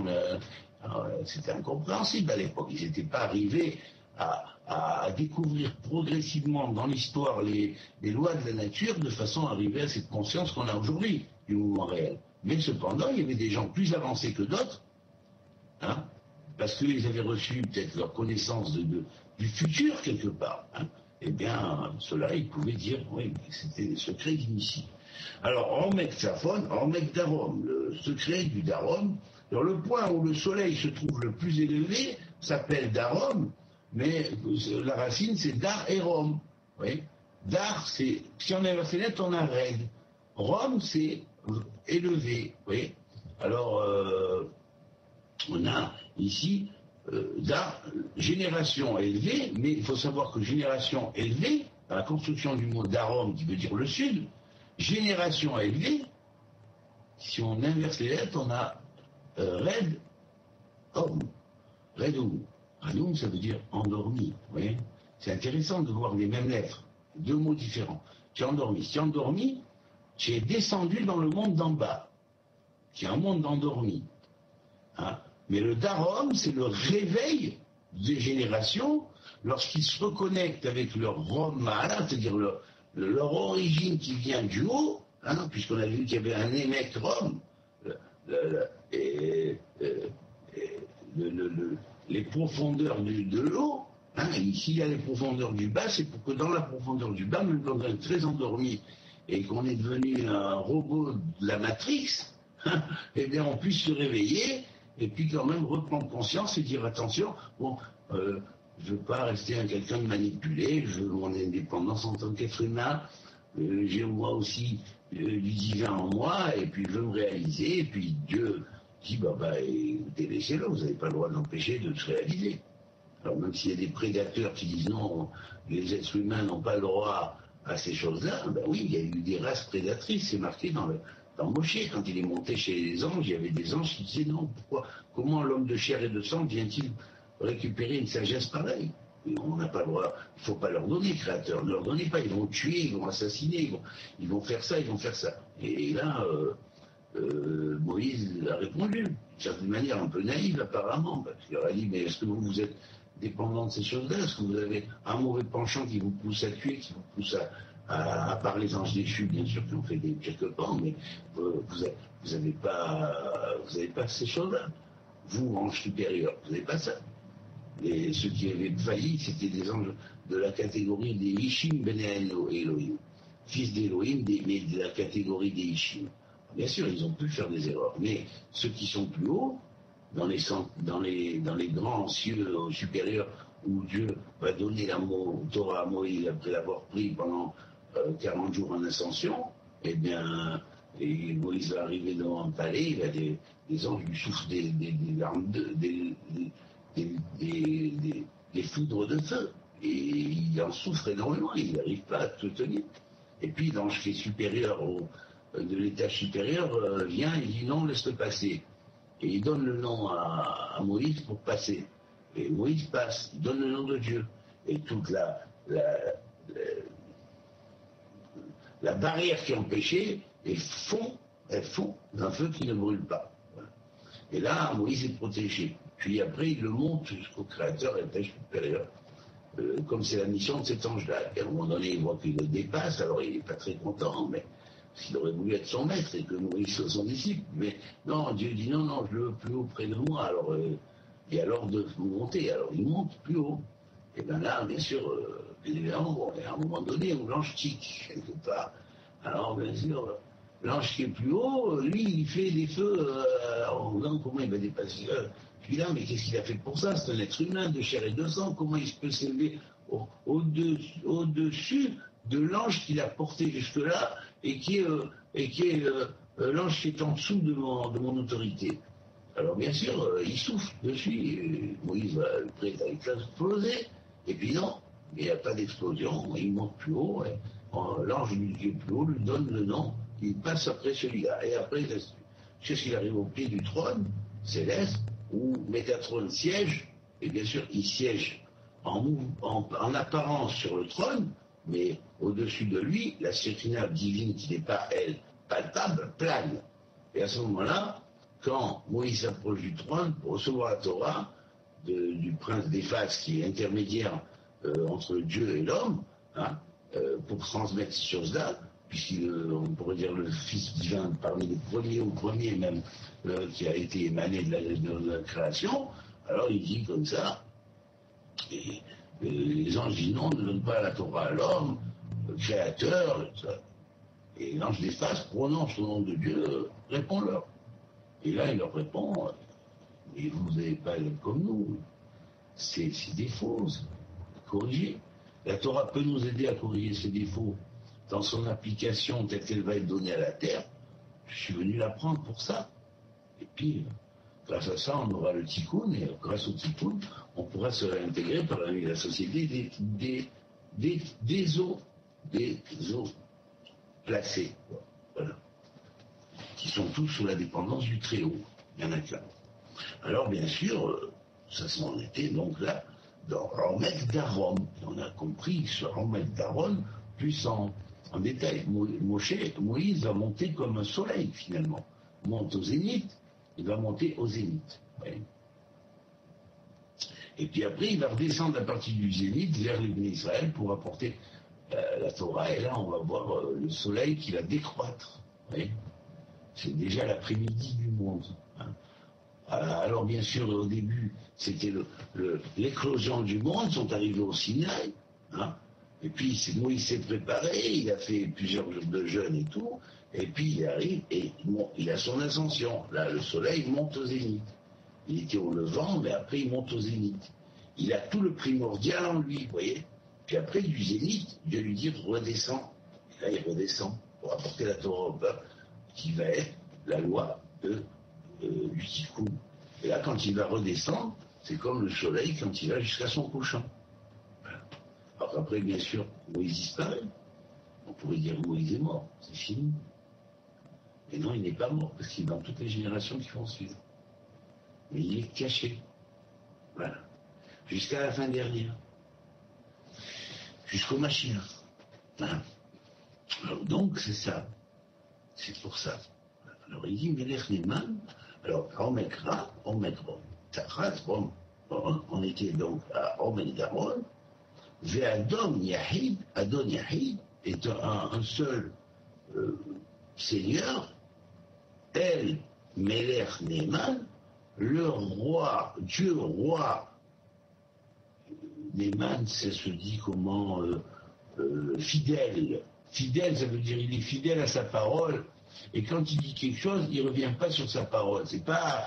Speaker 1: c'était incompréhensible à l'époque, ils n'étaient pas arrivés à découvrir progressivement dans l'histoire les lois de la nature de façon à arriver à cette conscience qu'on a aujourd'hui du mouvement réel. Mais cependant, il y avait des gens plus avancés que d'autres, hein, parce qu'ils avaient reçu peut-être leur connaissance du futur quelque part. Hein. Eh bien, ceux-là, ils pouvaient dire, oui, mais c'était des secrets d'initiés. Alors, Ormek Tsafon, Ormek Darom, le secret du Darom. Alors, le point où le soleil se trouve le plus élevé s'appelle Darom, mais la racine, c'est Dar et Rom. Oui. Dar, c'est, si on inverse les lettres, on a Red. Rom, c'est élevé. Oui. Alors, on a ici Dar, génération élevée, mais il faut savoir que génération élevée, dans la construction du mot Darom, qui veut dire le sud, génération élevée, si on inverse les lettres, on a Red Om. Red Om. Radum, ça veut dire endormi. Vous voyez, c'est intéressant de voir les mêmes lettres, deux mots différents. Tu es endormi. Si tu es endormi, tu es descendu dans le monde d'en bas, qui est un monde d'endormi. Hein. Mais le Darom, c'est le réveil des générations lorsqu'ils se reconnectent avec leur Roma, c'est-à-dire leur origine qui vient du haut, hein, puisqu'on a vu qu'il y avait un émec Rom, les profondeurs de l'eau, hein, ici il y a les profondeurs du bas, c'est pour que dans la profondeur du bas, même quand on est très endormi et qu'on est devenu un robot de la Matrix, hein, eh bien on puisse se réveiller et puis quand même reprendre conscience et dire attention, bon, je ne veux pas rester quelqu'un de manipulé, je veux mon indépendance en tant qu'être humain, j'ai moi aussi du divin en moi, et puis je veux me réaliser, et puis Dieu dit, écoutez, laissez-le, vous n'avez pas le droit de l'empêcher de se réaliser. Alors même s'il y a des prédateurs qui disent non, les êtres humains n'ont pas le droit à ces choses-là, ben oui, il y a eu des races prédatrices, c'est marqué dans Moshé, quand il est monté chez les anges, il y avait des anges qui disaient non, comment l'homme de chair et de sang vient-il récupérer une sagesse pareille? On n'a pas le droit, il ne faut pas leur donner, créateur, ne leur donnez pas, ils vont tuer, ils vont assassiner, ils vont faire ça, ils vont faire ça. Et là, Moïse a répondu, d'une certaine manière un peu naïve apparemment, parce qu'il a dit, mais est-ce que vous êtes dépendant de ces choses-là? Est-ce que vous avez un mauvais penchant qui vous pousse à tuer, qui vous pousse à part les anges déchus, bien sûr, qui ont fait des quelques pans, mais vous n'avez pas ces choses-là. Vous, anges supérieurs, vous n'avez pas ça. Et ceux qui avaient failli, c'était des anges de la catégorie des Ishim Ben Elohim, fils d'Elohim, mais de la catégorie des Ishim. Bien sûr, ils ont pu faire des erreurs, mais ceux qui sont plus hauts, dans les grands cieux supérieurs, où Dieu va donner la Torah à Moïse après l'avoir pris pendant 40 jours en ascension, eh bien, et Moïse va arriver dans un palais, il y a des anges lui soufflent des foudres de feu, et il en souffre énormément, il n'arrive pas à se tenir. Et puis l'ange qui est supérieur de l'étage supérieur vient et dit non, laisse-le passer. Et il donne le nom à Moïse pour passer. Et Moïse passe, il donne le nom de Dieu. Et toute la barrière qui empêchait, elle fond d'un feu qui ne brûle pas. Voilà. Et là, Moïse est protégé. puis après il le monte jusqu'au Créateur et pêche supérieur. Comme c'est la mission de cet ange-là. Et à un moment donné, il voit qu'il le dépasse, alors il n'est pas très content, mais s'il aurait voulu être son maître et que Moïse soit son disciple. Mais non, Dieu dit non, non, je le veux plus haut près de moi. Alors, et alors de monter. Alors il monte plus haut. Et bien là, bien sûr, évidemment, bon, à un moment donné où l'ange tique, quelque part. Alors bien sûr, l'ange qui est plus haut, lui, il fait des feux en disant comment il va dépasser. Celui-là, mais qu'est-ce qu'il a fait pour ça? C'est un être humain de chair et de sang. Comment il peut s'élever au-dessus de l'ange qu'il a porté jusque-là et qui est l'ange qui est en dessous de mon autorité? Alors bien sûr, il souffle dessus. Et Moïse va le prêt à exploser. Et puis non, il n'y a pas d'explosion. Il monte plus haut. L'ange qui est plus haut lui donne le nom. Il passe après celui-là. Et après, qu'est-ce qu'il arrive au pied du trône céleste où Métatron siège, et bien sûr il siège en apparence sur le trône, mais au-dessus de lui, la Shekinah divine qui n'est pas, elle, palpable, plane. Et à ce moment-là, quand Moïse s'approche du trône pour recevoir la Torah du prince d'Éphas, qui est intermédiaire entre Dieu et l'homme, hein, pour transmettre ces choses-là, puisqu'on pourrait dire le Fils divin parmi les premiers ou premier même qui a été émané de la création, alors il dit comme ça, et les anges disent non, ne donne pas la Torah à l'homme, le créateur, et l'ange d'Éphas prononce le nom de Dieu, répond-leur. Et là il leur répond, mais vous n'avez pas comme nous, c'est des fausses, corriger. La Torah peut nous aider à corriger ces défauts dans son application telle qu'elle va être donnée à la terre. Je suis venu l'apprendre pour ça. Et puis, grâce à ça, on aura le tikkun, et grâce au tikkun, on pourra se réintégrer par la société des eaux placés, voilà, qui sont tous sous la dépendance du Très-Haut. Il y en a qu'un. Alors, bien sûr, ça s'en était donc là, dans Romek d'Aaron. On a compris ce Romek d'Aaron plus en détail. Moïse va monter comme un soleil, finalement. Monte au zénith, il va monter au zénith. Oui. Et puis après, il va redescendre à partir du zénith vers les Béné Israël pour apporter la Torah. Et là, on va voir le soleil qui va décroître. Oui. C'est déjà l'après-midi du monde. Hein. Alors, bien sûr, au début, c'était l'éclosion du monde, ils sont arrivés au Sinaï. Hein. Et puis Moïse s'est préparé, il a fait plusieurs jours de jeûne et tout, et puis il arrive et il a son ascension. Là, le soleil monte au zénith. Il était au levant, mais après il monte au zénith. Il a tout le primordial en lui, vous voyez. Puis après, du zénith, Dieu lui dit redescends. Et là, il redescend pour apporter la Torah au peuple, qui va être la loi du tikkun. Et là, quand il va redescendre, c'est comme le soleil quand il va jusqu'à son couchant. Alors après, bien sûr, Moïse disparaît. On pourrait dire Moïse est mort, c'est fini. Mais non, il n'est pas mort, parce qu'il est dans toutes les générations qui vont suivre. Mais il est caché. Voilà. Jusqu'à la fin dernière. Jusqu'au Mashiach. Voilà. Alors donc, c'est ça. C'est pour ça. Alors il dit, Melech Neman, alors Omekra, Tachat, on était donc à Omek Daron, Adon Yahid est un seul seigneur, El Melech Neman, le roi, Dieu roi. Neman, ça se dit comment fidèle. Fidèle, ça veut dire il est fidèle à sa parole. Et quand il dit quelque chose, il ne revient pas sur sa parole. C'est pas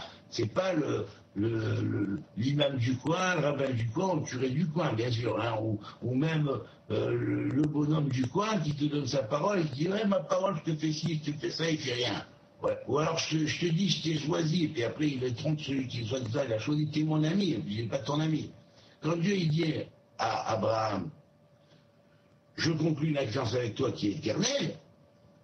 Speaker 1: l'imam du coin, le rabbin du coin, le curé du coin, bien sûr, hein, ou même le bonhomme du coin qui te donne sa parole et qui dit ouais, ma parole, je te fais ci, je te fais ça, il fait rien. Ouais. Ou alors je te dis, je t'ai choisi, et puis après il va tromper celui qui choisit ça, il a choisi, t'es mon ami, et puis il n'est pas ton ami. Quand Dieu il dit à Abraham, je conclus une alliance avec toi qui est éternelle,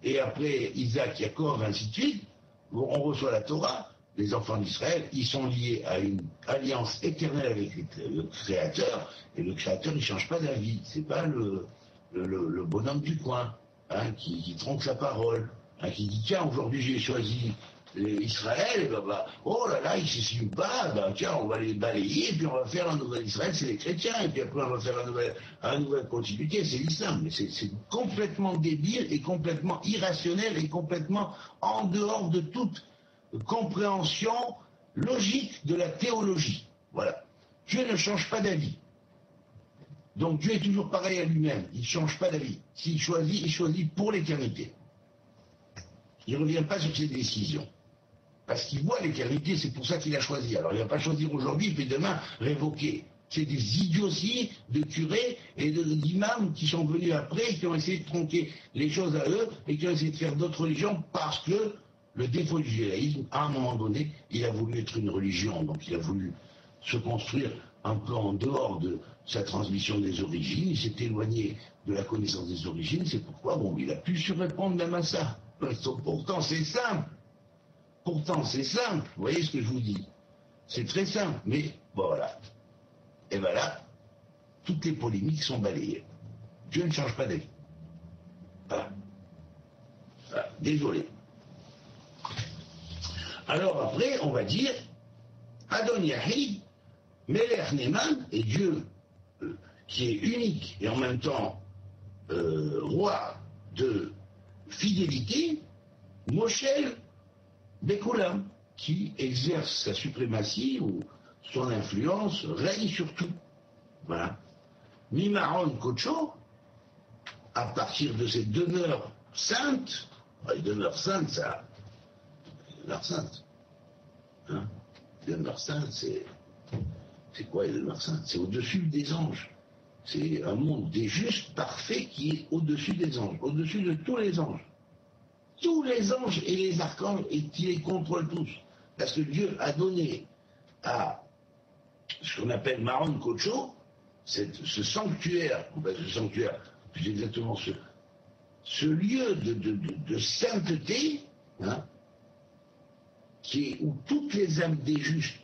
Speaker 1: et après Isaac, Jacob, ainsi de suite, on reçoit la Torah, les enfants d'Israël, ils sont liés à une alliance éternelle avec le Créateur, et le Créateur, il ne change pas d'avis. C'est pas le bonhomme du coin, hein, qui trompe sa parole, hein, qui dit, tiens, aujourd'hui j'ai choisi Israël, oh là là, ils ne s'estiment pas, tiens, on va les balayer, et puis on va faire un nouvel Israël, c'est les chrétiens, et puis après on va faire une nouvelle continuité, c'est l'islam. Mais c'est complètement débile et complètement irrationnel et complètement en dehors de toute compréhension logique de la théologie. Voilà. Dieu ne change pas d'avis. Donc Dieu est toujours pareil à lui-même, il ne change pas d'avis. S'il choisit, il choisit pour l'éternité. Il ne revient pas sur ses décisions. Parce qu'il voit l'éternité, c'est pour ça qu'il a choisi. Alors il ne va pas choisir aujourd'hui, puis demain révoquer. C'est des idioties de curés et d'imams qui sont venus après, qui ont essayé de tronquer les choses à eux, et qui ont essayé de faire d'autres religions, parce que le défaut du judaïsme, à un moment donné, il a voulu être une religion, donc il a voulu se construire un peu en dehors de sa transmission des origines, il s'est éloigné de la connaissance des origines, c'est pourquoi, il a pu surrépondre même à ça. Pourtant c'est simple. Pourtant, c'est simple, vous voyez ce que je vous dis. C'est très simple, mais voilà. Et voilà, toutes les polémiques sont balayées. Dieu ne change pas d'avis. Voilà. Désolé. Alors après, on va dire, Adon Yahid, Melech Neman, et Dieu, qui est unique et en même temps roi de fidélité, Moshel Bekoulam, qui exerce sa suprématie ou son influence, règne sur tout. Voilà. Mimaron Kocho, à partir de ces demeures saintes, les demeures saintes, ça. Demeures saintes. Hein? Demeures saintes, c'est quoi les demeures saintes? C'est au-dessus des anges. C'est un monde des justes parfaits qui est au-dessus des anges, au-dessus de tous les anges. Tous les anges et les archanges, et qui les contrôlent tous. Parce que Dieu a donné à ce qu'on appelle Maron Kocho, ce sanctuaire, plus exactement ce lieu de sainteté, hein, où toutes les âmes des justes,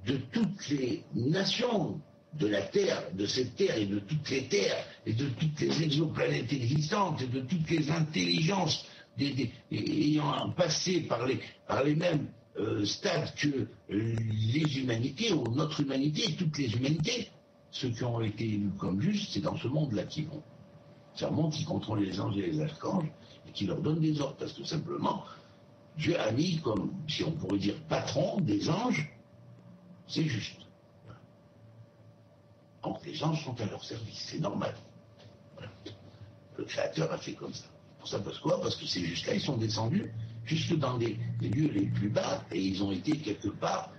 Speaker 1: de toutes les nations de la Terre, de cette Terre et de toutes les terres, et de toutes les exoplanètes existantes, et de toutes les intelligences ayant passé par les mêmes stades que les humanités, ou notre humanité, et toutes les humanités, ceux qui ont été élus comme justes, c'est dans ce monde-là qu'ils vont. C'est un monde qui contrôle les anges et les archanges, et qui leur donne des ordres, parce que simplement, Dieu a mis comme, si on pourrait dire, patron des anges, c'est juste. Donc les anges sont à leur service, c'est normal. Voilà. Le Créateur a fait comme ça. Pour ça, parce quoi? Parce que ces justes-là, ils sont descendus jusque dans les lieux les plus bas, et ils ont été quelque part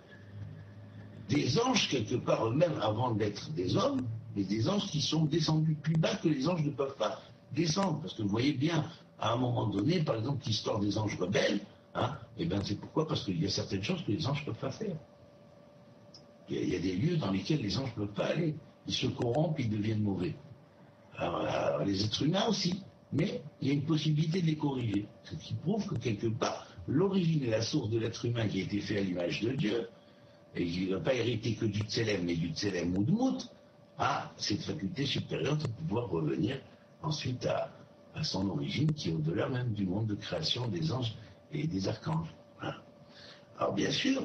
Speaker 1: des anges, quelque part eux-mêmes, avant d'être des hommes, mais des anges qui sont descendus plus bas que les anges ne peuvent pas descendre. Parce que vous voyez bien, à un moment donné, par exemple, l'histoire des anges rebelles, hein, et bien c'est pourquoi? Parce qu'il y a certaines choses que les anges ne peuvent pas faire. Il y a des lieux dans lesquels les anges ne peuvent pas aller. Ils se corrompent, ils deviennent mauvais. Alors, les êtres humains aussi. Mais il y a une possibilité de les corriger. Ce qui prouve que quelque part, l'origine et la source de l'être humain qui a été fait à l'image de Dieu, et qui n'a pas hérité que du Tselem, mais du Tselem Moudmout, a cette faculté supérieure de pouvoir revenir ensuite à son origine, qui est au-delà même du monde de création des anges et des archanges. Voilà. Alors bien sûr,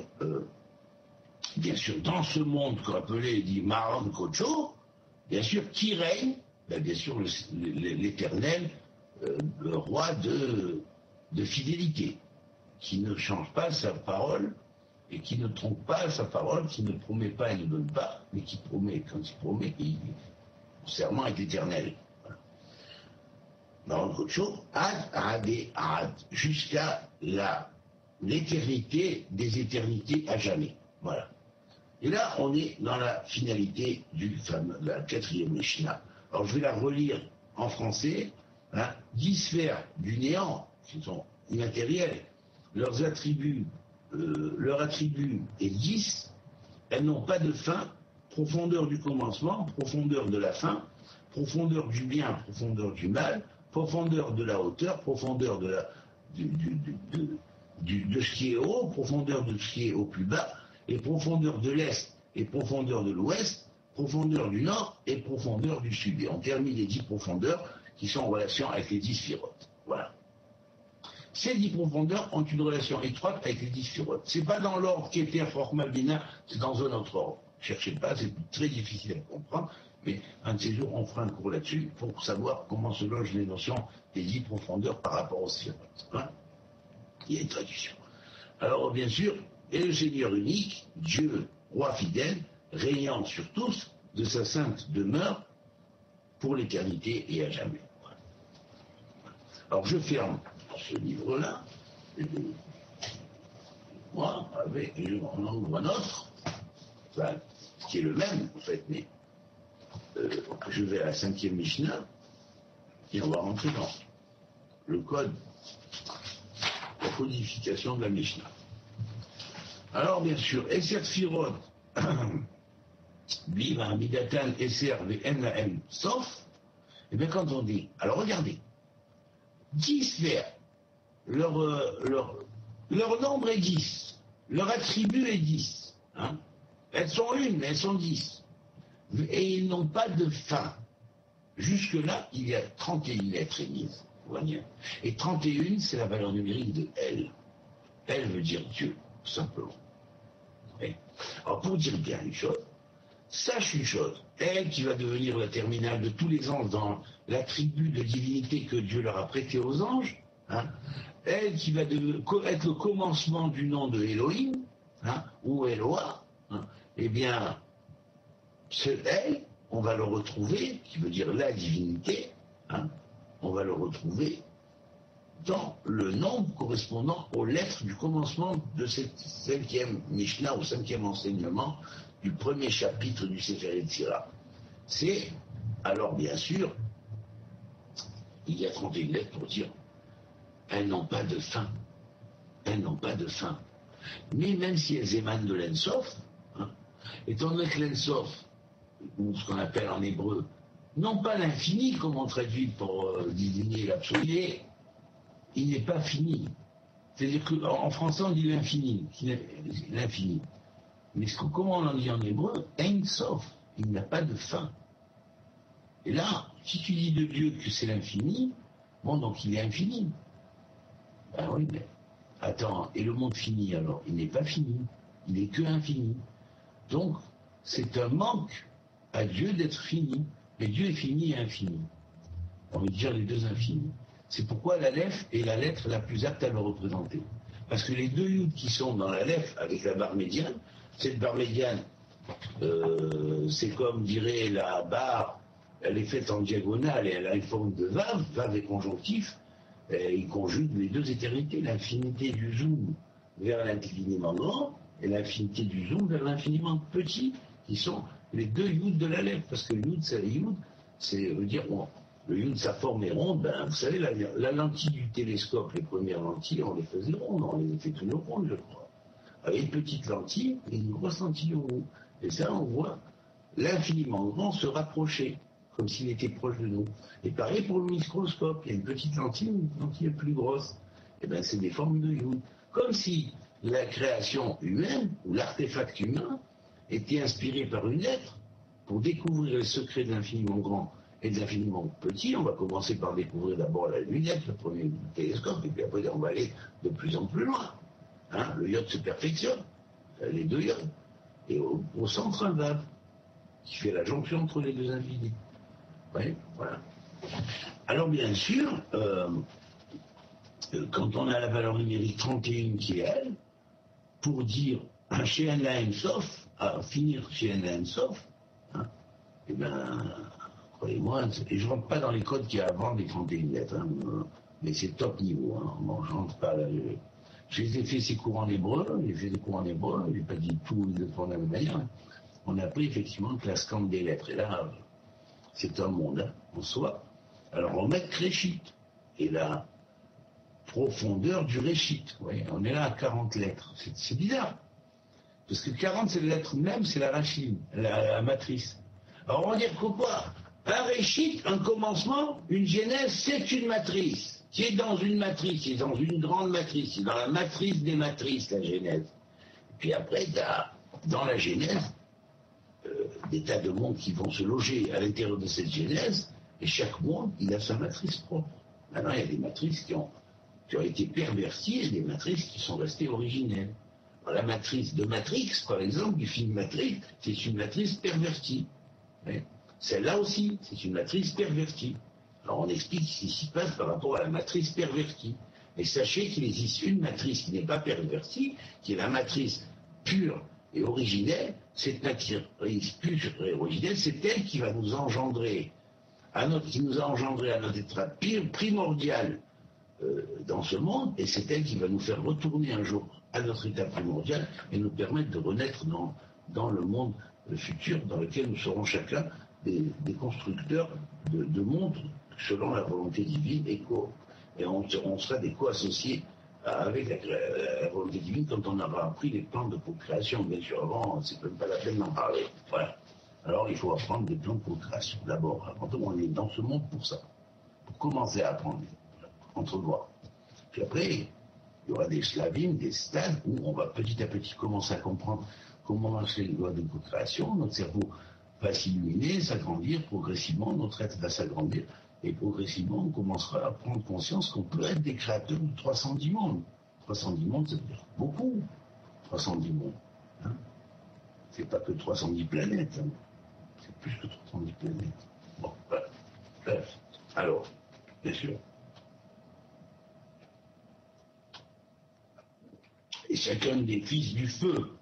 Speaker 1: dans ce monde qu'on appelait dit Maron Kocho, bien sûr, qui règne? Bien sûr, l'éternel, le roi de fidélité, qui ne change pas sa parole et qui ne trompe pas sa parole, qui ne promet pas et ne donne pas, mais qui promet. Quand il promet, son serment est éternel. Voilà. Maron Kocho, Ad, jusqu'à l'éternité des éternités à jamais. Voilà. Et là, on est dans la finalité de la 4e Mishnah. Alors, je vais la relire en français. Hein. 10 sphères du néant, qui sont immatérielles, leur attribut est 10. Elles n'ont pas de fin. Profondeur du commencement, profondeur de la fin, profondeur du bien, profondeur du mal, profondeur de la hauteur, profondeur de ce qui est haut, profondeur de ce qui est au plus bas, et profondeur de l'Est et profondeur de l'Ouest, profondeur du Nord et profondeur du Sud. Et on termine les 10 profondeurs qui sont en relation avec les 10 sphirotes. Voilà. Ces 10 profondeurs ont une relation étroite avec les 10 sphirotes. C'est pas dans l'ordre qui était format binaire, c'est dans un autre ordre. Cherchez pas, c'est très difficile à comprendre, mais un de ces jours, on fera un cours là-dessus pour savoir comment se logent les notions des 10 profondeurs par rapport aux sphirotes. Hein. Il y a une traduction. Alors, bien sûr, et le Seigneur unique, Dieu, roi fidèle, régnant sur tous, de sa sainte demeure, pour l'éternité et à jamais. Voilà. Alors, je ferme ce livre-là, moi, avec, on en ouvre un autre, enfin, qui est le même, en fait, mais je vais à la 5e Mishnah, et on va rentrer dans le code, la codification de la Mishnah. Alors, bien sûr, Esser Sphirot, Biva, Midatan, Esser, Vn, la M, sauf, et bien quand on dit, alors regardez, 10 sphères, leur nombre est 10, leur attribut est 10, hein. Elles sont une, mais elles sont 10, et ils n'ont pas de fin. Jusque-là, il y a 31 lettres émises, vous voyez, et 31, c'est la valeur numérique de L. L veut dire Dieu, tout simplement. Alors pour dire bien une chose, sache une chose, elle qui va devenir la terminale de tous les anges dans l'attribut de divinité que Dieu leur a prêté aux anges, hein, elle qui va être le commencement du nom de Elohim, hein, ou Eloah, hein, eh bien, elle, on va le retrouver, qui veut dire la divinité, hein, on va le retrouver dans le nombre correspondant aux lettres du commencement de cette 5e Mishnah, ou 5e enseignement du premier chapitre du Sefer Yetzirah. C'est, alors bien sûr, il y a 31 lettres pour dire, elles n'ont pas de fin. Elles n'ont pas de fin. Mais même si elles émanent de l'Ensof, hein, étant donné que l'Ensof, ou ce qu'on appelle en hébreu, non pas l'infini, comme on traduit pour désigner l'absolu, il n'est pas fini. C'est-à-dire qu'en français, on dit l'infini. L'infini. Mais comment on en dit en hébreu? Ein Sof. Il n'a pas de fin. Et là, si tu dis de Dieu que c'est l'infini, bon, donc il est infini. Ben oui, mais attends, et le monde fini alors? Il n'est pas fini. Il n'est que infini. Donc, c'est un manque à Dieu d'être fini. Mais Dieu est fini et infini. On veut dire les deux infinis. C'est pourquoi l'Aleph est la lettre la plus apte à le représenter. Parce que les deux Yud qui sont dans l'Aleph avec la barre médiane, cette barre médiane, c'est comme dirait la barre, elle est faite en diagonale et elle a une forme de Vav, Vav est conjonctif, et il conjugue les deux éternités, l'infinité du zoom vers l'infiniment grand et l'infinité du zoom vers l'infiniment petit, qui sont les deux Yud de l'Aleph. Parce que Yud, c'est Yud, c'est veut dire bon, le Yud, sa forme est ronde, ben, vous savez, la lentille du télescope, les premières lentilles, on les faisait rondes, on les a fait tourner rondes, je crois. Avec une petite lentille et une grosse lentille au bout. Et ça, on voit l'infiniment grand se rapprocher, comme s'il était proche de nous. Et pareil pour le microscope, il y a une petite lentille, une lentille plus grosse. Et bien, c'est des formes de Yud. Comme si la création humaine, ou l'artefact humain, était inspiré par une lettre pour découvrir les secrets de l'infiniment grand et de l'infiniment petit. On va commencer par découvrir d'abord la lunette, le premier télescope, et puis après on va aller de plus en plus loin. Hein, le iode se perfectionne, les deux iodes. Et au centre, un Vav, qui fait la jonction entre les deux infinis. Oui, voilà. Alors bien sûr, quand on a la valeur numérique 31 qui est elle, pour dire chez un Sof, à finir chez un Sof, hein, eh bien, croyez-moi, et je ne rentre pas dans les codes qu'il y a avant des 31 lettres, hein, mais c'est top niveau. Hein, bon, je rentre pas là. Je les ai fait ces cours en hébreu, j'ai fait des cours en hébreu, je n'ai pas dit tout exactement de la même manière. Hein. On a appris effectivement que la scande des lettres, et là, c'est un monde hein, en soi. Alors on met Réchit, et la profondeur du Réchit, ouais, on est là à 40 lettres, c'est bizarre. Parce que 40, c'est la lettre même, c'est la racine, la matrice. Alors on va dire pourquoi? Un Réchit, un commencement, une genèse, c'est une matrice. Qui est dans une matrice, qui est dans une grande matrice, qui est dans la matrice des matrices, la genèse. Et puis après, dans la genèse, des tas de mondes qui vont se loger à l'intérieur de cette genèse, et chaque monde, il a sa matrice propre. Maintenant, il y a des matrices qui ont qui ont été perverties et des matrices qui sont restées originelles. Alors, la matrice de Matrix, par exemple, du film Matrix, c'est une matrice pervertie. Ouais. Celle-là aussi, c'est une matrice pervertie. Alors on explique ce qui s'y passe par rapport à la matrice pervertie. Et sachez qu'il existe une matrice qui n'est pas pervertie, qui est la matrice pure et originelle. Cette matrice pure et originelle, c'est elle qui va nous engendrer, qui nous a engendré à notre état primordial dans ce monde, et c'est elle qui va nous faire retourner un jour à notre état primordial et nous permettre de renaître dans le monde futur dans lequel nous serons chacun des constructeurs de mondes selon la volonté divine et on sera des co-associés avec la volonté divine quand on aura appris les plans de procréation. Bien sûr, avant, c'est même pas la peine d'en parler. Voilà. Alors, il faut apprendre des plans de procréation. D'abord, quand on est dans ce monde pour ça, pour commencer à apprendre, entrevoir. Puis après, il y aura des slavines, des stades où on va petit à petit commencer à comprendre comment marchent les lois de procréation. Notre cerveau va s'illuminer, s'agrandir progressivement, notre être va s'agrandir. Et progressivement, on commencera à prendre conscience qu'on peut être des créateurs de 310 mondes. 310 mondes, ça veut dire beaucoup. 310 mondes. Hein. C'est pas que 310 planètes. Hein. C'est plus que 310 planètes. Bon, voilà. Bref. Alors, bien sûr. Et chacun des fils du feu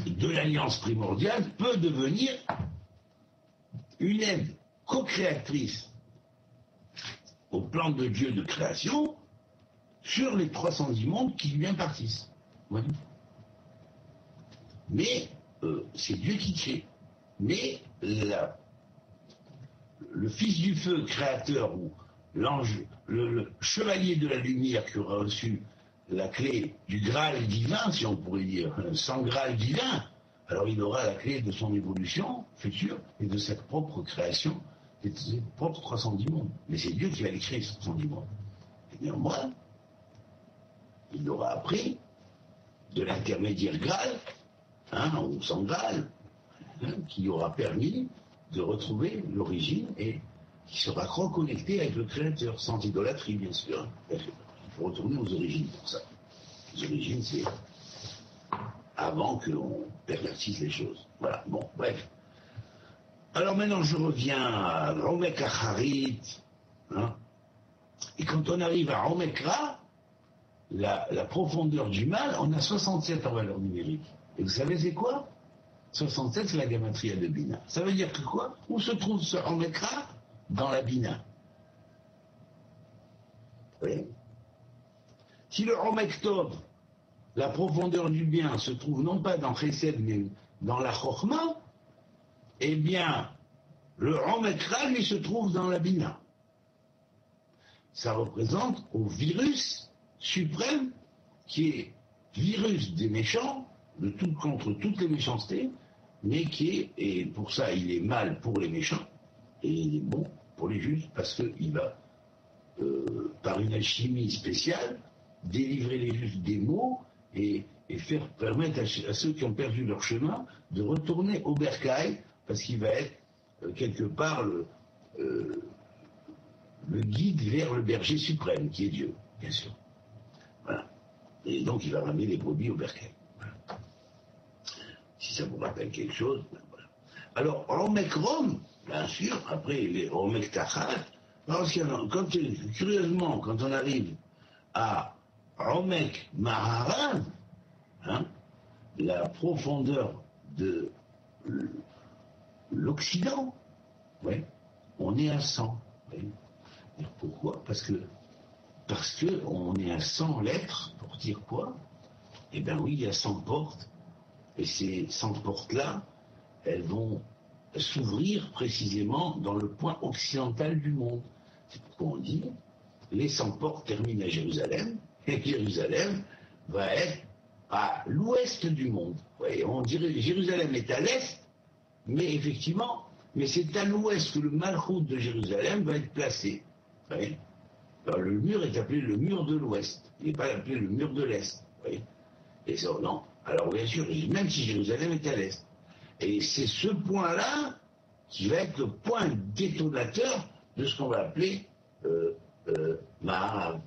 Speaker 1: de l'alliance primordiale peut devenir une aide co-créatrice au plan de Dieu de création sur les 310 mondes qui lui impartissent. Ouais. Mais c'est Dieu qui crée. Mais le fils du feu créateur ou l'ange, le chevalier de la lumière qui aura reçu la clé du Graal divin, si on pourrait dire, sans Graal divin, alors il aura la clé de son évolution future et de sa propre création, et de ses propres 310 mondes. Mais c'est Dieu qui va les créer, ces 310 mondes. Et néanmoins, il aura appris de l'intermédiaire Graal, ou sans Graal, qui aura permis de retrouver l'origine et qui sera reconnecté avec le Créateur, sans idolâtrie, bien sûr. Il faut retourner aux origines pour ça. Les origines, c'est avant que l'on pervertisse les choses. Voilà, bon, bref. Alors maintenant, je reviens à Romek Acharit. Et quand on arrive à Romekra, la profondeur du mal, on a 67 en valeur numérique. Et vous savez c'est quoi? 67, c'est la gamatria de Bina. Ça veut dire que quoi? Où se trouve ce Romekra? Dans la Bina. Oui. Si le Romek Tov, la profondeur du bien, se trouve non pas dans Chesed, mais dans la Chochma, eh bien, le Romekra, lui, se trouve dans la Bina. Ça représente au virus suprême, qui est virus des méchants, contre toutes les méchancetés, mais qui est, et pour ça il est mal pour les méchants, et il est bon pour les justes, parce qu'il va, par une alchimie spéciale, délivrer les justes des maux et faire permettre à ceux qui ont perdu leur chemin de retourner au bercail, parce qu'il va être quelque part le guide vers le berger suprême, qui est Dieu, bien sûr. Voilà. Et donc il va ramener les brebis au bercail. Voilà. Si ça vous rappelle quelque chose, ben voilà. Alors, Romek Rom, bien sûr, après les Romek Tachat, curieusement, quand on arrive à Romek Maharav, la profondeur de l'Occident, ouais, on est à 100. Ouais. Et pourquoi? Parce que on est à 100 lettres, pour dire quoi? Eh bien oui, il y a 100 portes, et ces 100 portes-là, elles vont s'ouvrir précisément dans le point occidental du monde. C'est pourquoi on dit, les 100 portes terminent à Jérusalem, et Jérusalem va être à l'ouest du monde. Ouais, on dirait que Jérusalem est à l'est, mais effectivement, c'est à l'ouest que le Malchut de Jérusalem va être placé. Ouais. Alors, le mur est appelé le mur de l'ouest, il n'est pas appelé le mur de l'est. Ouais. Et ça, non. Alors bien sûr, même si Jérusalem est à l'est. Et c'est ce point-là qui va être le point détonateur de ce qu'on va appeler Maharav.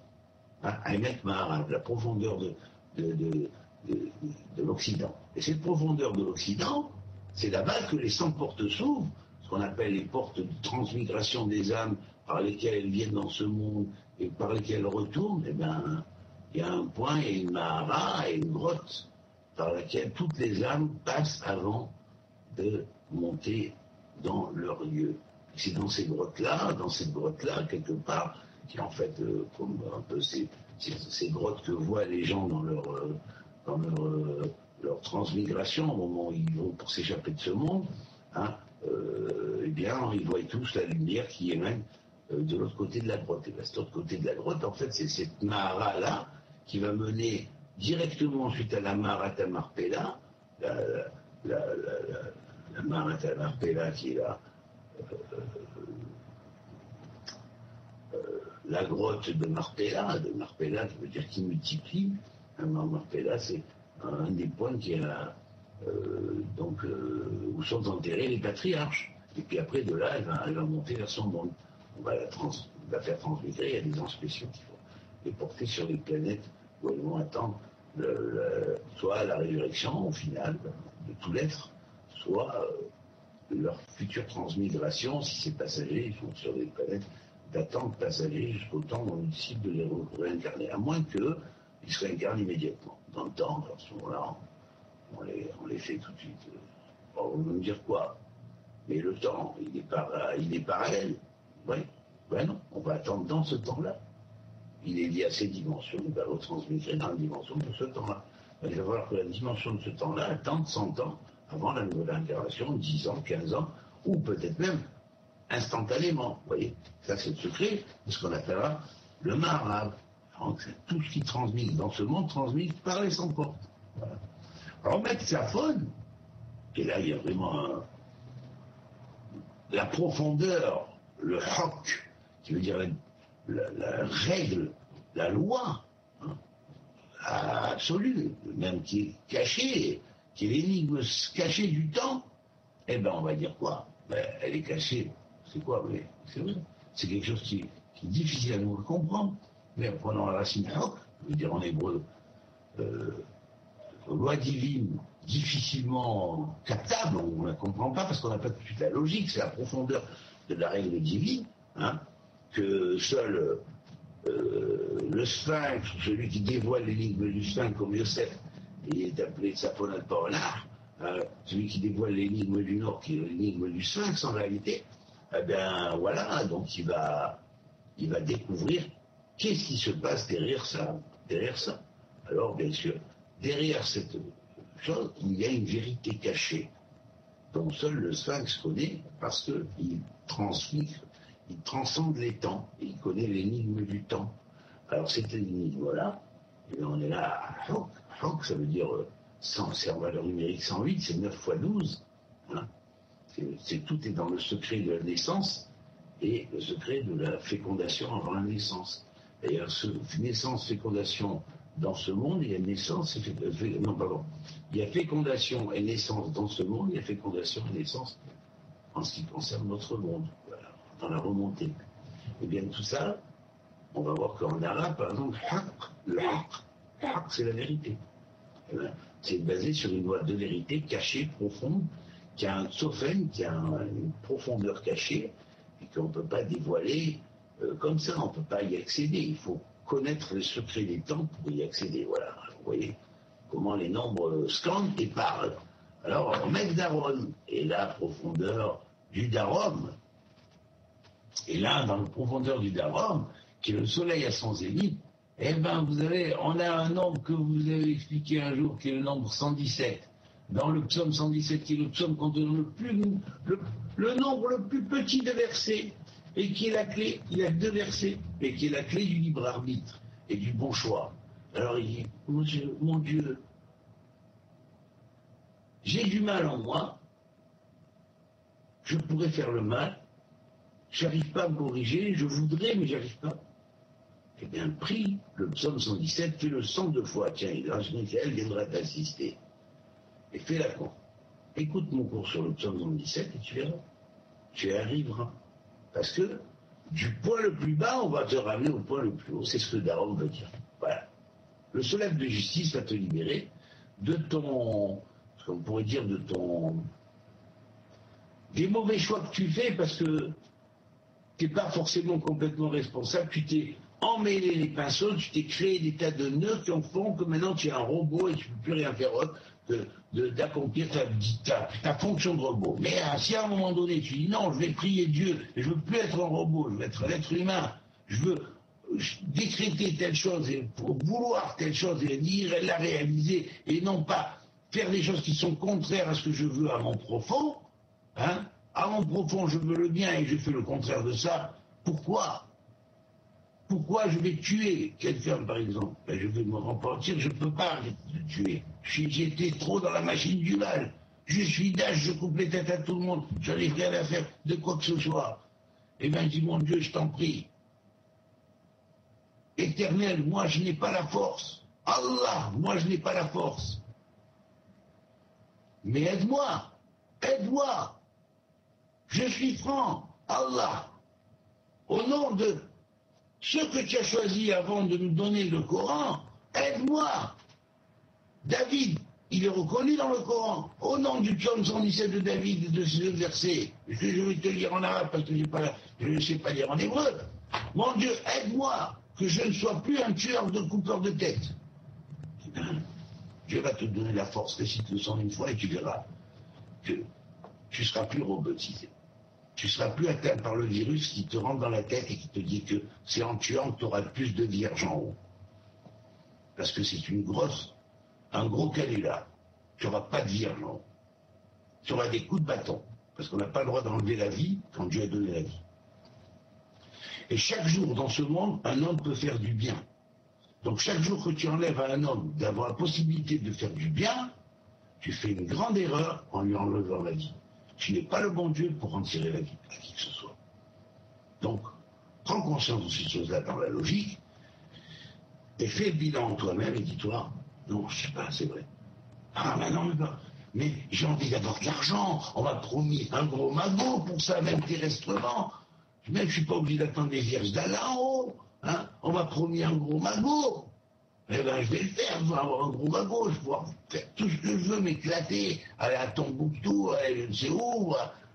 Speaker 1: hein, Aymet Maharab, la profondeur de, de, de l'Occident. Et cette profondeur de l'Occident, c'est là-bas que les 100 portes s'ouvrent, ce qu'on appelle les portes de transmigration des âmes par lesquelles elles viennent dans ce monde et par lesquelles elles retournent. Eh bien, il y a un point et une mahara et une grotte par laquelle toutes les âmes passent avant de monter dans leur lieu. C'est dans cette grotte-là, quelque part, qui en fait, comme un peu ces grottes que voient les gens dans leur transmigration, au moment où ils vont pour s'échapper de ce monde, hein, eh bien, ils voient tous la lumière qui émane de l'autre côté de la grotte. Et bien, cet autre côté de la grotte, en fait, c'est cette Mahara-là qui va mener directement ensuite à la Maharat Marpella, la Maharat Marpella qui est la grotte de Marpella qui veut dire qui multiplie. Marpella, c'est un des points qui a, où sont enterrés les patriarches. Et puis après, de là, elle va monter vers son monde. On va la faire transmigrer. Il y a des gens spéciaux qui vont les porter sur les planètes où elles vont attendre soit la résurrection au final de tout l'être, soit leur future transmigration, si c'est passager, ils sont sur des planètes d'attente passager jusqu'au temps où on décide de les réincarner, à moins qu'ils se réincarnent immédiatement. Dans le temps, à ce moment-là, on les fait tout de suite. On va me dire quoi? Mais le temps, il est parallèle. Oui, ben non, on va attendre dans ce temps-là. Il est lié à ces dimensions, il va retransmettre dans la dimension de ce temps-là. Il va falloir que la dimension de ce temps-là attende 100 ans avant la nouvelle incarnation, 10 ans, 15 ans, ou peut-être même instantanément. Vous voyez, ça c'est le secret de ce qu'on appellera le Maharab. Tout ce qui transmite dans ce monde transmite par les 100 portes. Voilà. Alors mettre sa faune, et là il y a vraiment la profondeur, le hok, qui veut dire la règle, la loi, hein, absolue, même qui est cachée, qui est l'énigme cachée du temps, eh ben on va dire quoi? Ben, elle est cachée. C'est quoi? Mais c'est vrai. C'est quelque chose qui est difficile à nous comprendre. Mais en prenant la racine hok, je veux dire en hébreu, loi divine difficilement captable, on ne la comprend pas parce qu'on n'a pas tout de suite la logique, c'est la profondeur de la règle divine, hein, que seul le sphinx, celui qui dévoile l'énigme du sphinx comme Yosef, il est appelé Tsapon al-Pornar, celui qui dévoile l'énigme du Nord, qui est l'énigme du sphinx en réalité, eh bien voilà, donc il va découvrir qu'est-ce qui se passe derrière ça. Alors bien sûr, derrière cette chose, il y a une vérité cachée dont seul le sphinx connaît parce qu'il transmigre, il transcende les temps, et il connaît l'énigme du temps. Alors cette énigme-là, on est là à Hok. Hok, ça veut dire, c'est en valeur numérique 108, c'est 9 fois 12. Hein. Tout est dans le secret de la naissance et le secret de la fécondation avant la naissance. D'ailleurs, naissance, fécondation dans ce monde, il y a naissance et il y a fécondation et naissance dans ce monde, il y a fécondation et naissance en ce qui concerne notre monde, voilà, dans la remontée. Et bien tout ça, on va voir qu'en arabe, par exemple, le haq, c'est la vérité. C'est basé sur une loi de vérité cachée, profonde, qui a un tsofen, qui a une profondeur cachée, et qu'on ne peut pas dévoiler comme ça, on ne peut pas y accéder. Il faut connaître les secrets des temps pour y accéder. Voilà, vous voyez comment les nombres scandent et parlent. Alors, Mec d'Aaron est la profondeur du Darom. Et là, dans la profondeur du Darom, qui est le soleil à son zénith, eh bien, vous avez, on a un nombre que vous avez expliqué un jour, qui est le nombre 117. Dans le psaume 117, qui est le psaume qu'on donne le nombre le plus petit de versets, et qui est la clé, il y a 2 versets, et qui est la clé du libre arbitre et du bon choix. Alors il dit, mon Dieu, j'ai du mal en moi, je pourrais faire le mal, j'arrive pas à me corriger, je voudrais, mais j'arrive pas. Eh bien, prie le psaume 117, fais-le 102 fois, tiens, l'ange Michael viendra t'assister. Et fais la cour. Écoute mon cours sur le psaume 117 et tu verras. Tu y arriveras. Parce que du point le plus bas, on va te ramener au point le plus haut. C'est ce que Daron veut dire. Voilà. Le soleil de justice va te libérer de ton, ce qu'on pourrait dire, des mauvais choix que tu fais parce que tu n'es pas forcément complètement responsable. Tu t'es emmêlé les pinceaux, tu t'es créé des tas de nœuds qui en font que maintenant tu es un robot et tu ne peux plus rien faire autre d'accomplir ta fonction de robot. Mais si à un moment donné tu dis non, je vais prier Dieu, et je veux plus être un robot, je veux être l'être humain, je veux décréter telle chose et pour vouloir telle chose et dire et la réaliser et non pas faire des choses qui sont contraires à ce que je veux à mon profond, hein, à mon profond je veux le bien et je fais le contraire de ça, pourquoi je vais tuer quelqu'un, par exemple? Ben, je vais me repentir, je ne peux pas le tuer. J'étais trop dans la machine du mal. Je suis d'âge, je coupe les têtes à tout le monde. Je n'arrive rien à faire de quoi que ce soit. Eh bien, dis mon Dieu, je t'en prie. Éternel, moi, je n'ai pas la force. Allah, moi, je n'ai pas la force. Mais aide-moi. Aide-moi. Je suis franc. Allah. Au nom de ce que tu as choisi avant de nous donner le Coran, aide-moi. David, il est reconnu dans le Coran, au nom du psaume 117 de David et de ce verset, que je vais te lire en arabe parce que je ne sais pas lire en hébreu. Mon Dieu, aide-moi, que je ne sois plus un tueur de coupeur de tête. Eh bien, Dieu va te donner la force, récite-le 101 fois et tu verras que tu seras plus robotisé. Tu ne seras plus atteint par le virus qui te rentre dans la tête et qui te dit que c'est en tuant que tu auras plus de vierges en haut. Parce que c'est un gros canular. Tu n'auras pas de vierge en haut. Tu auras des coups de bâton. Parce qu'on n'a pas le droit d'enlever la vie quand Dieu a donné la vie. Et chaque jour dans ce monde, un homme peut faire du bien. Donc chaque jour que tu enlèves à un homme d'avoir la possibilité de faire du bien, tu fais une grande erreur en lui enlevant la vie. Tu n'es pas le bon Dieu pour en tirer la vie à qui que ce soit. Donc, prends conscience de ces choses-là dans la logique et fais le bilan en toi-même et dis-toi, non, je sais pas, c'est vrai. Ah, mais non, mais j'ai envie d'avoir de l'argent. On m'a promis un gros magot pour ça, même terrestrement. Même je suis pas obligé d'attendre des vierges d'Allah en haut. Hein. On m'a promis un gros magot. Eh ben, je vais le faire, je vais avoir un gros magot, je vais pouvoir faire tout ce que je veux, m'éclater, aller à Tombouctou, aller je ne sais où,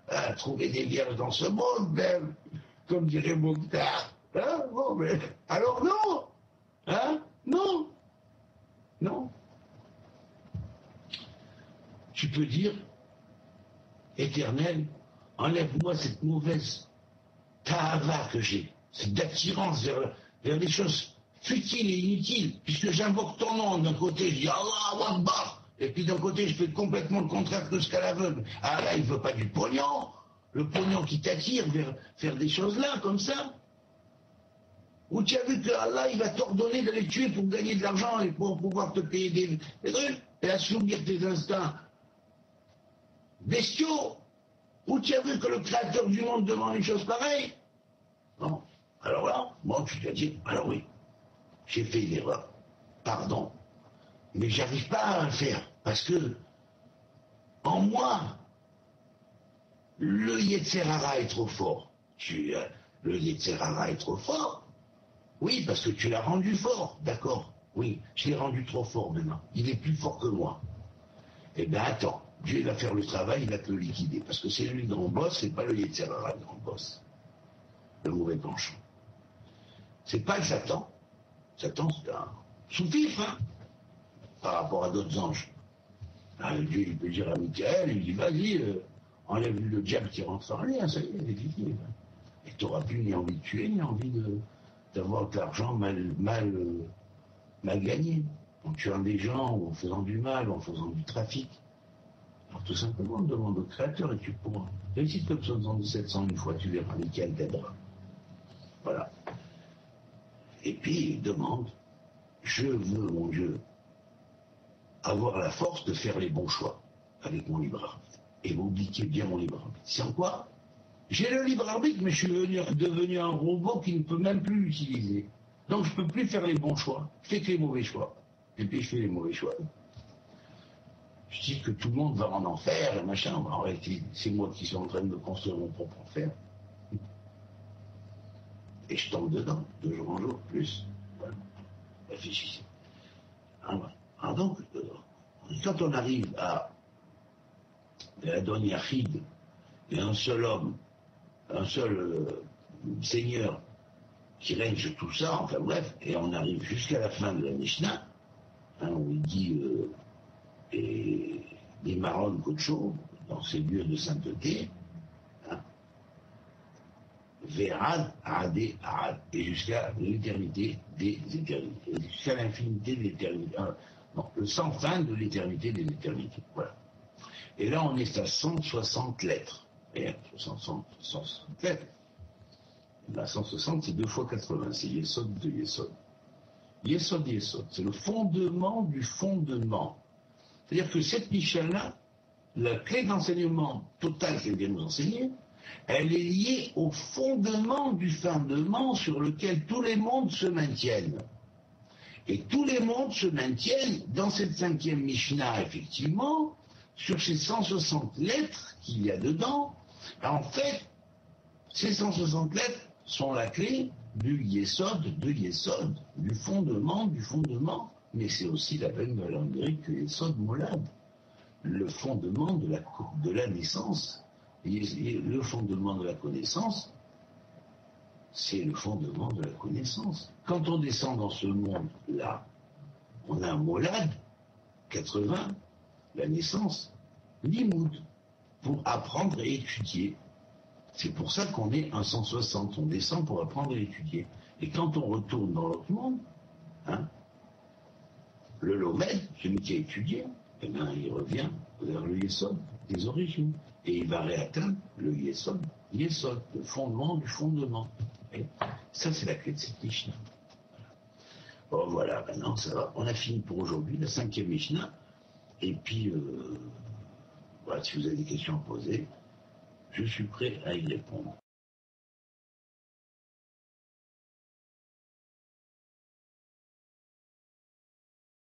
Speaker 1: à trouver des vierges dans ce monde, même, comme dirait Mokhtar. Hein, bon, mais, alors non, hein, non, non. Tu peux dire, Éternel, enlève-moi cette mauvaise ta'ava que j'ai, cette attirance vers des choses futile et inutile, puisque j'invoque ton nom, d'un côté je dis Allah Akbar, et puis d'un côté je fais complètement le contraire de ce qu'Allah veut. Ah là, il veut pas du pognon, le pognon qui t'attire vers faire des choses là, comme ça. Ou tu as vu que Allah, il va t'ordonner d'aller tuer pour gagner de l'argent et pour pouvoir te payer des trucs, et assouvir tes instincts bestiaux. Ou tu as vu que le créateur du monde demande une chose pareille. Non. Alors là, bon, tu dois dire, alors oui, j'ai fait une erreur, pardon, mais j'arrive pas à le faire, parce que, en moi, le Yetzer Hara est trop fort. Le Yetzer Hara est trop fort. Oui, parce que tu l'as rendu fort, d'accord. Oui, je l'ai rendu trop fort maintenant. Il est plus fort que moi. Eh bien, attends, Dieu va faire le travail, il va te le liquider, parce que c'est lui le grand boss, c'est pas le Yetzer Hara le grand boss. Le mauvais penchant. C'est pas le Satan. Satan, c'est un sous-fifre, hein, par rapport à d'autres anges. Dieu, il peut dire à Michael, il dit, vas-y, enlève le diable qui rentre en lui, hein, ça y est, il est fini. Et tu n'auras plus ni envie de tuer, ni envie d'avoir de l'argent mal gagné, en tuant des gens, ou en faisant du mal, ou en faisant du trafic. Alors tout simplement, on demande au Créateur, et tu pourras. Récite le psaume 117 une fois, tu verras, Michael t'aidera. Voilà. Et puis il demande, je veux, mon Dieu, avoir la force de faire les bons choix avec mon libre arbitre. Et vous oubliez bien mon libre arbitre. C'est en quoi? J'ai le libre arbitre, mais je suis devenu un robot qui ne peut même plus l'utiliser. Donc je ne peux plus faire les bons choix. Je fais que les mauvais choix. Et puis je fais les mauvais choix. Je dis que tout le monde va en enfer, et machin. En réalité, c'est moi qui suis en train de construire mon propre enfer. Et je tombe dedans, de jour en jour, plus. Voilà. Réfléchissez. Alors donc, quand on arrive à la Don Yachid, et un seul homme, un seul seigneur qui règne sur tout ça, enfin bref, et on arrive jusqu'à la fin de la Mishnah, où il dit et des marronnes Kocho, dans ces lieux de sainteté, Verad, Adé, Arad, et jusqu'à l'éternité des éternités, jusqu'à l'infinité de l'éternité, non, le sans fin de l'éternité des éternités, voilà. Et là, on est à 160 lettres. Et 160 lettres. La 160, c'est 2 fois 80, c'est Yesod de Yesod. Yesod, Yesod, c'est le fondement du fondement. C'est-à-dire que cette Mishnah-là, la clé d'enseignement total qu'elle vient nous enseigner, elle est liée au fondement du fondement sur lequel tous les mondes se maintiennent. Et tous les mondes se maintiennent dans cette 5e Mishnah, effectivement, sur ces 160 lettres qu'il y a dedans. En fait, ces 160 lettres sont la clé du Yesod, de Yesod, du fondement, mais c'est aussi la même valeur numérique que Yesod Molad, le fondement de la naissance. Et le fondement de la connaissance, c'est le fondement de la connaissance. Quand on descend dans ce monde-là, on a un Molad, 80, la naissance, Limoud, pour apprendre et étudier. C'est pour ça qu'on est un 160, on descend pour apprendre et étudier. Et quand on retourne dans l'autre monde, le Lomed, celui qui a étudié, eh bien, il revient vers le Yesod, des origines. Et il va réatteindre le Yesod, le fondement du fondement. Et ça, c'est la clé de cette Mishnah. Bon, voilà, maintenant, ça va. On a fini pour aujourd'hui, la 5e Mishnah. Et puis, voilà, si vous avez des questions à poser, je suis prêt à y répondre.